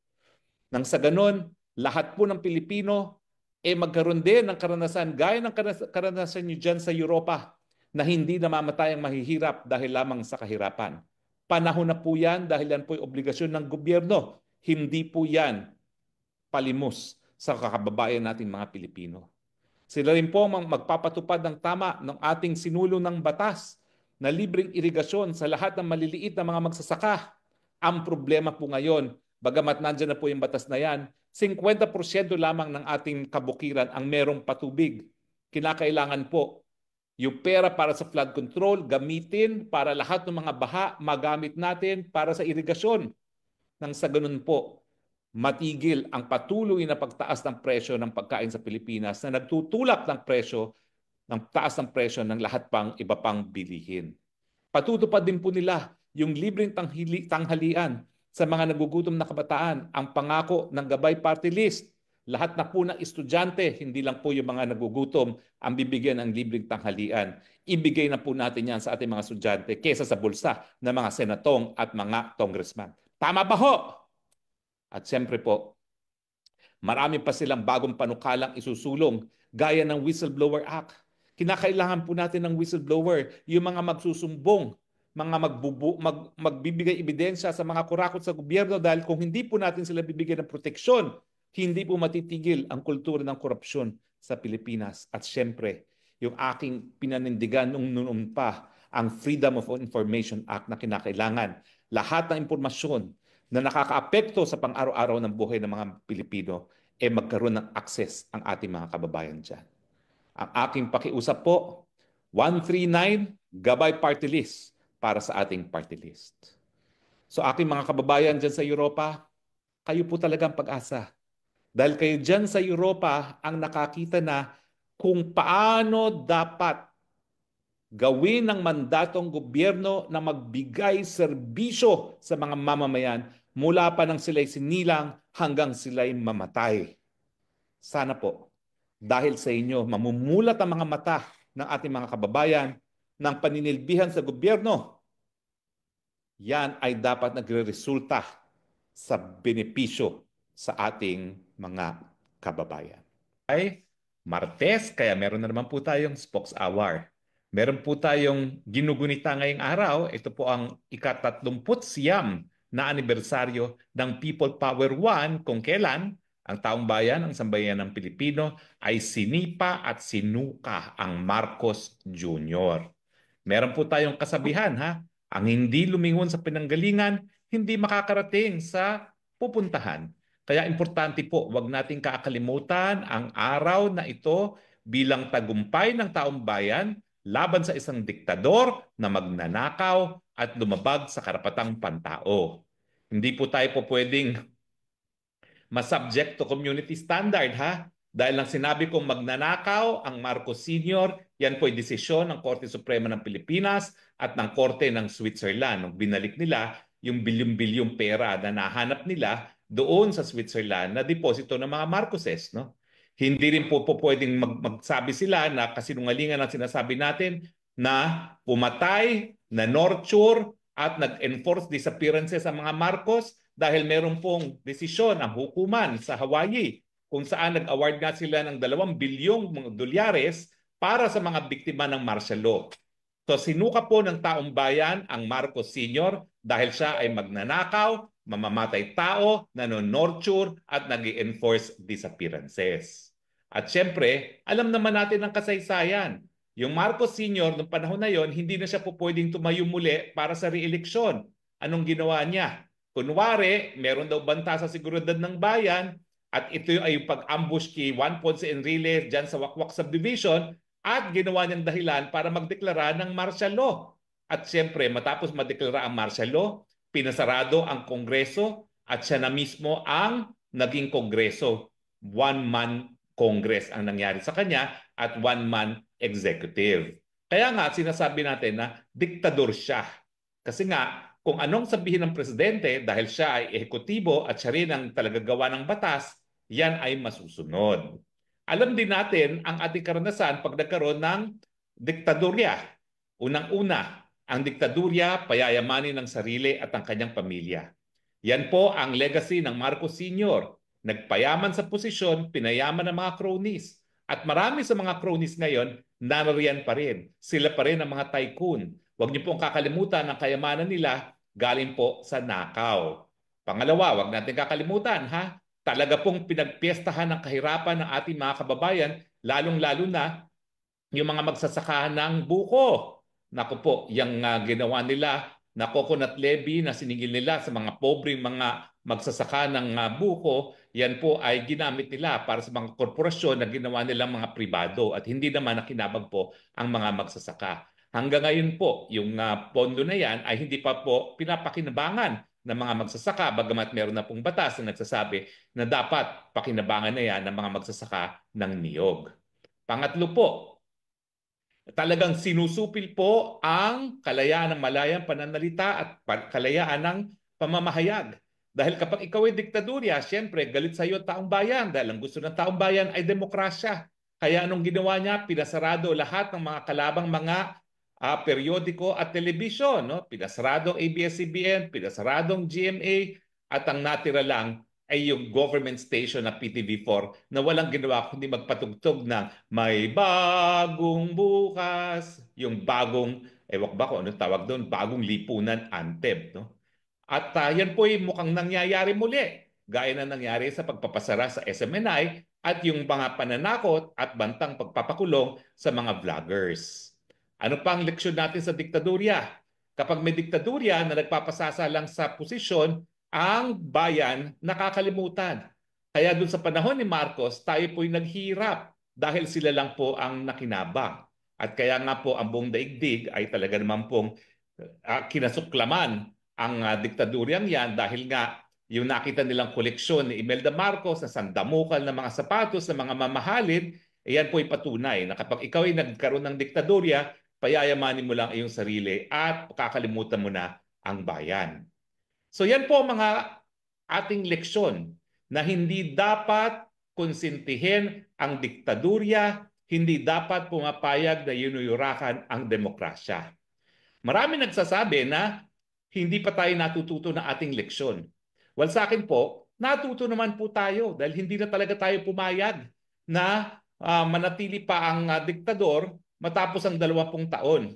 Speaker 11: Nang sa ganon, lahat po ng Pilipino magkaroon din ng karanasan gaya ng karanasan nyo dyan sa Europa na hindi namamatay ang mahihirap dahil lamang sa kahirapan. Panahon na po yan dahil yan po yung obligasyon ng gobyerno. Hindi po yan palimos sa kakababayan nating mga Pilipino. Sila rin po magpapatupad ng tama ng ating sinulong ng batas na libreng irigasyon sa lahat ng maliliit na mga magsasaka. Ang problema po ngayon, bagamat nandyan na po yung batas na yan, 50% lamang ng ating kabukiran ang merong patubig. Kinakailangan po yung pera para sa flood control gamitin para lahat ng mga baha magamit natin para sa irigasyon. Nang sa ganun po, matigil ang patuloy na pagtaas ng presyo ng pagkain sa Pilipinas na nagtutulak ng presyo, ng taas ng presyo ng lahat pang iba pang bilihin. Patutupad din po nila yung libreng tanghalian sa mga nagugutom na kabataan, ang pangako ng Gabay Party List. Lahat na po ng estudyante, hindi lang po yung mga nagugutom, ang bibigyan ng libreng tanghalian. Ibigay na po natin yan sa ating mga estudyante kesa sa bulsa ng mga senatong at mga congressman. Tama ba ho? At siyempre po, marami pa silang bagong panukalang isusulong gaya ng Whistleblower Act. Kinakailangan po natin ng whistleblower, yung mga magsusumbong, mga magbibigay ebidensya sa mga kurakot sa gobyerno dahil kung hindi po natin sila bibigyan ng proteksyon, hindi po matitigil ang kultura ng korupsyon sa Pilipinas. At siyempre, yung aking pinanindigan noon pa, ang Freedom of Information Act na kinakailangan lahat ng impormasyon na nakakaapekto sa pang-araw-araw ng buhay ng mga Pilipino, magkaroon ng access ang ating mga kababayan dyan. Ang aking pakiusap po, 139 Gabay Party List para sa ating party list. So aking mga kababayan dyan sa Europa, kayo po talagang pag-asa. Dahil kayo dyan sa Europa ang nakakita na kung paano dapat gawin ng mandatong gobyerno na magbigay serbisyo sa mga mamamayan mula pa nang sila'y sinilang hanggang sila'y mamatay. Sana po, dahil sa inyo, mamumulat ang mga mata ng ating mga kababayan ng paninilbihan sa gobyerno. Yan ay dapat nagre-resulta sa benepisyo sa ating mga kababayan. Ay Martes, kaya meron na naman po tayong Spokes Hour. Meron po tayong ginugunita ngayong araw. Ito po ang ika-39 na anibersaryo ng People Power 1 kung kailan ang taong bayan, ang sambayan ng Pilipino ay sinipa at sinuka ang Marcos Jr. Meron po tayong kasabihan, ha? Ang hindi lumingon sa pinanggalingan, hindi makakarating sa pupuntahan. Kaya importante po, wag nating kakalimutan ang araw na ito bilang tagumpay ng taong bayan laban sa isang diktador na magnanakaw at lumabag sa karapatang pantao. Hindi po tayo po pwedeng masubject to community standard, ha? Dahil lang sinabi kong magnanakaw ang Marcos Sr., yan po ay desisyon ng Korte Suprema ng Pilipinas at ng Korte ng Switzerland. Nung binalik nila yung bilyong-bilyong pera na nahanap nila doon sa Switzerland na deposito ng mga Marcoses, no? Hindi rin po pwedeng magsabi sila na kasinungalingan ang sinasabi natin na pumatay, na nurture at nag-enforce disappearances ang mga Marcos dahil meron pong desisyon ang hukuman sa Hawaii kung saan nag-award nga sila ng 2 bilyong mga dolyares para sa mga biktima ng martial law. So sinuka po ng taong bayan ang Marcos Sr. dahil siya ay magnanakaw, mamamatay tao, nano-nurture at nag-enforce disappearances. At syempre, alam naman natin ang kasaysayan. Yung Marcos Sr. noong panahon na yon, hindi na siya po pwedeng tumayo muli para sa re-eleksyon. Anong ginawa niya? Kunwari, meron daw banta sa seguridad ng bayan at ito ay yung pag-ambush kay Juan Ponce Enrile dyan sa Wakwak Subdivision at ginawa niyang dahilan para magdeklara ng martial law. At siyempre, matapos madeklara ang martial law, pinasarado ang Kongreso at siya na mismo ang naging Kongreso. One-man Congress ang nangyari sa kanya at one-man executive. Kaya nga, sinasabi natin na diktador siya. Kasi nga, kung anong sabihin ng presidente dahil siya ay ehekutibo at siya rin ang talagagawa ng batas, yan ay masusunod. Alam din natin ang ating karanasan pag nagkaroon ng diktadorya. Unang-una, ang diktadorya payayamanin ng sarili at ang kanyang pamilya. Yan po ang legacy ng Marcos Sr. Nagpayaman sa posisyon, pinayaman ng mga cronies. At marami sa mga cronies ngayon, narariyan pa rin. Sila pa rin ang mga tycoon. Huwag niyo pong kakalimutan ang kayamanan nila galing po sa nakaw. Pangalawa, huwag natin kakalimutan, ha? Talaga pong pinagpiestahan ng kahirapan ng ating mga kababayan, lalong-lalo na yung mga magsasaka ng buko. Naku po, yung ginawa nila na coconut levy na siningil nila sa mga pobreng mga magsasaka ng buko, yan po ay ginamit nila para sa mga korporasyon na ginawa nilang mga pribado at hindi naman nakinabang po ang mga magsasaka. Hanggang ngayon po, yung pondo na yan ay hindi pa po pinapakinabangan ng mga magsasaka, bagamat meron na pong batas na nagsasabi na dapat pakinabangan na yan ng mga magsasaka ng niyog. Pangatlo po, talagang sinusupil po ang kalayaan ng malayang pananalita at kalayaan ng pamamahayag. Dahil kapag ikaw ay diktadurya, siyempre galit sa iyo taong bayan dahil ang gusto ng taong bayan ay demokrasya. Kaya anong ginawa niya? Pinasarado lahat ng mga kalabang mga periodiko at telebisyon. No? Pinasaradong ABS-CBN, pinasaradong GMA at ang natira lang ay yung government station na PTV4 na walang ginawa kundi magpatugtog ng may bagong bukas, yung bagong, ewan ba kung ano tawag doon, bagong lipunan anthem. No? At yan po ay mukhang nangyayari muli, gaya na nangyari sa pagpapasara sa SMNI at yung mga pananakot at bantang pagpapakulong sa mga vloggers. Ano pa ang leksyon natin sa diktadurya? Kapag may diktadurya na nagpapasasa lang sa posisyon, ang bayan nakakalimutan. Kaya doon sa panahon ni Marcos, tayo po'y naghirap dahil sila lang po ang nakinabang. At kaya nga po ang buong daigdig ay talaga naman pong kinasuklaman ang diktaduryang yan dahil nga yung nakita nilang koleksyon ni Imelda Marcos na sandamukal na mga sapatos na mga mamahalin, yan po'y patunay na kapag ikaw ay nagkaroon ng diktadurya, payayamanin mo lang iyong sarili at kakalimutan mo na ang bayan. So yan po mga ating leksyon na hindi dapat konsentihin ang diktadurya, hindi dapat pumapayag na yunuyurakan ang demokrasya. Marami nagsasabi na hindi pa tayo natututo ng ating leksyon. Well, sa akin po, natuto naman po tayo dahil hindi na talaga tayo pumayag na manatili pa ang diktador matapos ang 20 taon.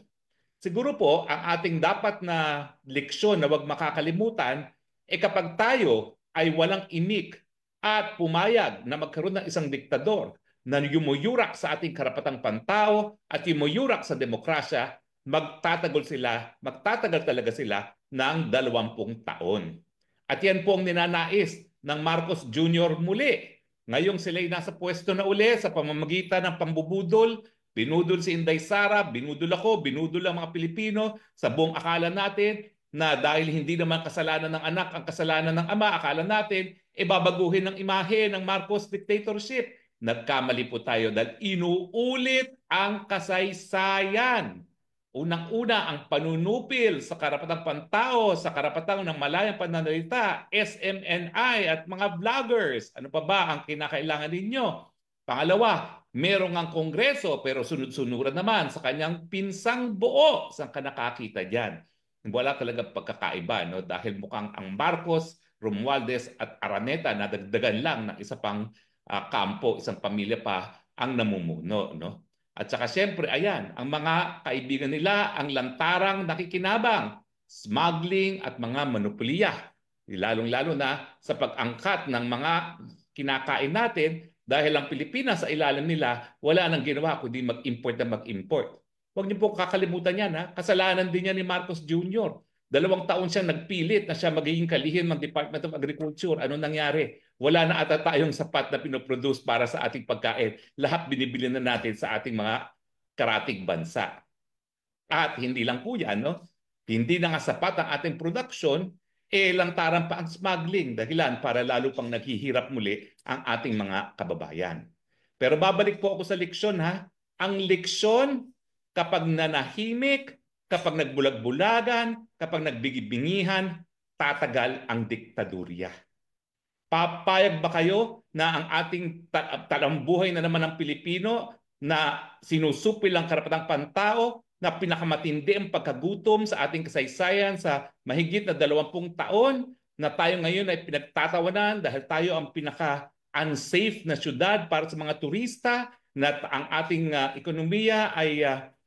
Speaker 11: Siguro po, ang ating dapat na leksyon na huwag makakalimutan, kapag tayo ay walang imik at pumayag na magkaroon ng isang diktador na yumuyurak sa ating karapatang pantao at yumuyurak sa demokrasya, magtatagal talaga sila ng 20 taon. At yan po ang ninanais ng Marcos Jr. muli. Ngayong sila'y nasa pwesto na uli sa pamamagitan ng pambubudol, binudol si Inday Sara, binudol ako, binudol ang mga Pilipino sa buong akala natin na dahil hindi naman kasalanan ng anak ang kasalanan ng ama, akala natin, babaguhin ng imahe ng Marcos dictatorship. Nagkamali po tayo dahil inuulit ang kasaysayan. Unang-una ang panunupil sa karapatang pantao, sa karapatang ng malayang pananalita, SMNI at mga vloggers. Ano pa ba ang kinakailangan ninyo? Pangalawa, merong ang Kongreso pero sunod-sunuran naman sa kanyang pinsang buo. Saan ka nakakita dyan? Wala talaga pagkakaiba, no? Dahil mukhang ang Marcos, Romualdez at Araneta nadagdagan lang ng isa pang kampo, isang pamilya pa ang namumuno, no? At saka siyempre, ayan, ang mga kaibigan nila, ang lantarang nakikinabang, smuggling at mga manupulya. Lalong-lalo na sa pag-angkat ng mga kinakain natin dahil ang Pilipinas sa ilalim nila, wala nang ginawa kundi mag-import na mag-import. Huwag niyo po kakalimutan yan, ha? Kasalanan din yan ni Marcos Jr. 2 taon siyang nagpilit na siya magiging kalihim ng Department of Agriculture. Anong nangyari? Wala na ata tayong sapat na pinoproduce para sa ating pagkain. Lahat binibili na natin sa ating mga karatig bansa. At hindi lang po yan, no? Hindi na nga sapat ang ating production, lantaran pa ang smuggling. Dahilan para lalo pang naghihirap muli ang ating mga kababayan. Pero babalik po ako sa leksyon, ha? Ang leksyon, kapag nanahimik, kapag nagbulag-bulagan, kapag nagbigibingihan, tatagal ang diktadurya. Papayag ba kayo na ang ating talambuhay na naman ng Pilipino na sinusupil ang karapatang pantao, na pinakamatindi ang pagkagutom sa ating kasaysayan sa mahigit na 20 taon, na tayo ngayon ay pinagtatawanan dahil tayo ang pinaka-unsafe na syudad para sa mga turista, na ang ating ekonomiya ay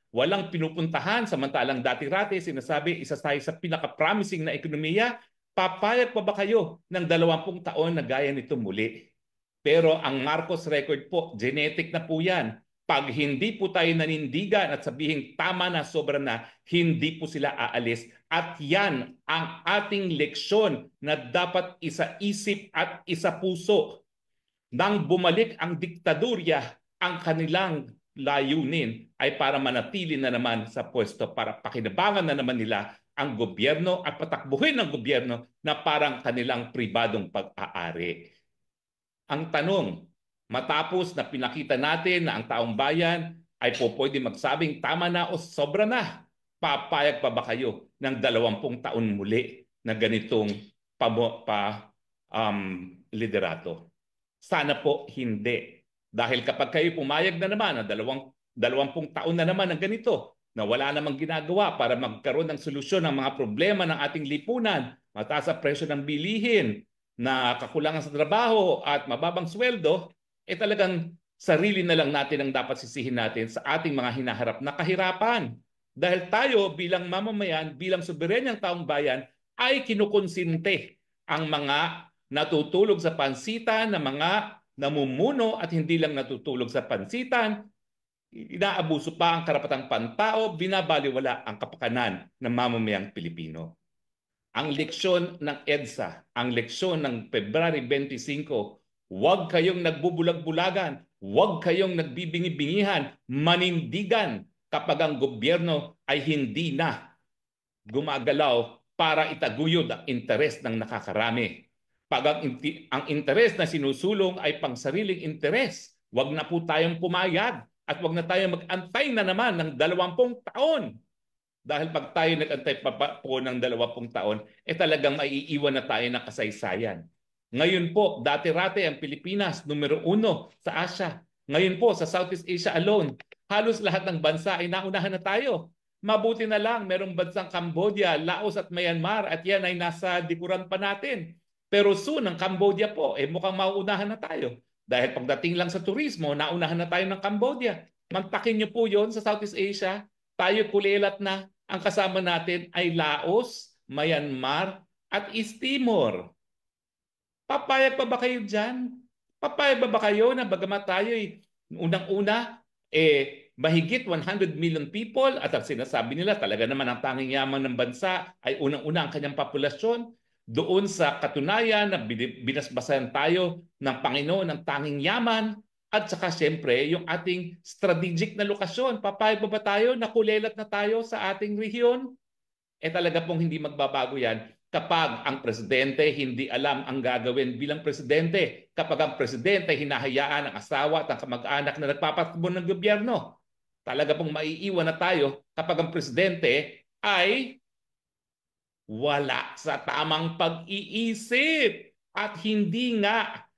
Speaker 11: walang pinupuntahan, samantalang dati-rati sinasabi isa tayo sa pinaka-promising na ekonomiya. Papayag pa ba kayo ng 20 taon na gaya nito muli? Pero ang Marcos record po, genetic na po yan. Pag hindi po tayo nanindigan at sabihin tama na, sobra na, hindi po sila aalis. At yan ang ating leksyon na dapat isa-isip at isa-puso. Nang bumalik ang diktadurya, ang kanilang layunin ay para manatili na naman sa pwesto, para pakinabangan na naman nila ang gobyerno at patakbuhin ng gobyerno na parang kanilang pribadong pag-aari. Ang tanong, matapos na pinakita natin na ang taong bayan ay pwede magsabing tama na o sobra na, papayag pa ba kayo ng 20 taon muli na ganitong liderato? Sana po hindi. Dahil kapag kayo pumayag na naman na 20 taon na naman ng ganito, na wala namang ginagawa para magkaroon ng solusyon ng mga problema ng ating lipunan, mataas ang presyo ng bilihin, na kakulangan sa trabaho at mababang sweldo, talagang sarili na lang natin ang dapat sisihin natin sa ating mga hinaharap na kahirapan. Dahil tayo bilang mamamayan, bilang soberenyang taong bayan, ay kinukonsinte ang mga natutulog sa pansitan na mga namumuno, at hindi lang natutulog sa pansitan, inaabuso pa ang karapatang pantao, binabaliwala ang kapakanan ng mamamayang Pilipino. Ang leksyon ng EDSA, ang leksyon ng February 25, huwag kayong nagbubulag-bulagan, huwag kayong nagbibingi-bingihan, manindigan kapag ang gobyerno ay hindi na gumagalaw para itaguyod ang interes ng nakakarami. Pag ang interes na sinusulong ay pangsariling interes, huwag na po tayong pumayag at huwag na tayong mag-antay na naman ng 20 taon. Dahil pag tayo nag-antay pa po ng 20 taon, talagang maiiwan na tayo ng kasaysayan. Ngayon po, dati-rate ang Pilipinas, numero 1 sa Asia. Ngayon po, sa Southeast Asia alone, halos lahat ng bansa ay naunahan na tayo. Mabuti na lang, merong bansang Cambodia, Laos at Myanmar at yan ay nasa likuran pa natin. Pero soon, ang Cambodia po, mukhang mauunahan na tayo. Dahil pagdating lang sa turismo, naunahan na tayo ng Cambodia. Mantakin niyo po yon sa Southeast Asia. Tayo kulilat na. Ang kasama natin ay Laos, Myanmar at East Timor. Papayag pa ba kayo dyan? Papayag ba kayo na bagamat tayo unang-una, mahigit 100 million people at ang sinasabi nila talaga naman ang tanging yaman ng bansa ay unang-una ang kanyang populasyon. Doon sa katunayan na binasbasan tayo ng Panginoon ng tanging yaman at saka siyempre yung ating strategic na lokasyon. Papayag ba tayo na kulelat na tayo sa ating rehiyon? Talaga pong hindi magbabago yan kapag ang presidente hindi alam ang gagawin bilang presidente. Kapag ang presidente hinahayaan ang asawa at ang kamag-anak na nagpapatakbo ng gobyerno. Talaga pong maiiwan na tayo kapag ang presidente ay wala sa tamang pag-iisip at hindi nga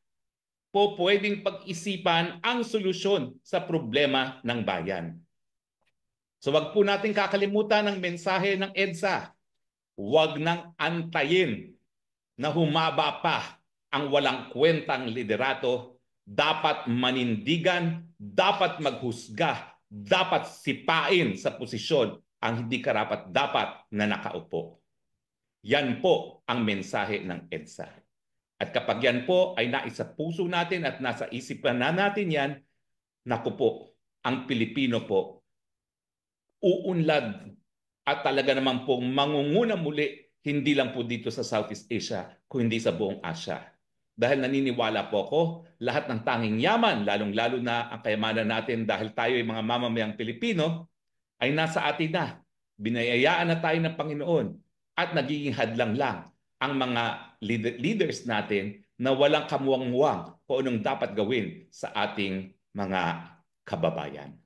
Speaker 11: po pwedeng pag-isipan ang solusyon sa problema ng bayan. So wag po natin kakalimutan ang mensahe ng EDSA. Huwag nang antayin na humaba pa ang walang kwentang liderato. Dapat manindigan, dapat maghusga, dapat sipain sa posisyon ang hindi karapat-dapat na nakaupo. Yan po ang mensahe ng EDSA. At kapag yan po ay naisa puso natin at nasa isipan na natin yan, naku po, ang Pilipino po, uunlad at talaga naman pong mangunguna muli, hindi lang po dito sa Southeast Asia, kundi sa buong Asia. Dahil naniniwala po ako, lahat ng tanging yaman, lalong-lalo na ang kayamanan natin dahil tayo ay mga mamamayang Pilipino, ay nasa atin na. Binayayaan na tayo ng Panginoon. At nagiging hadlang lang ang mga leaders natin na walang kamuwang-muwang kung anong dapat gawin sa ating mga kababayan.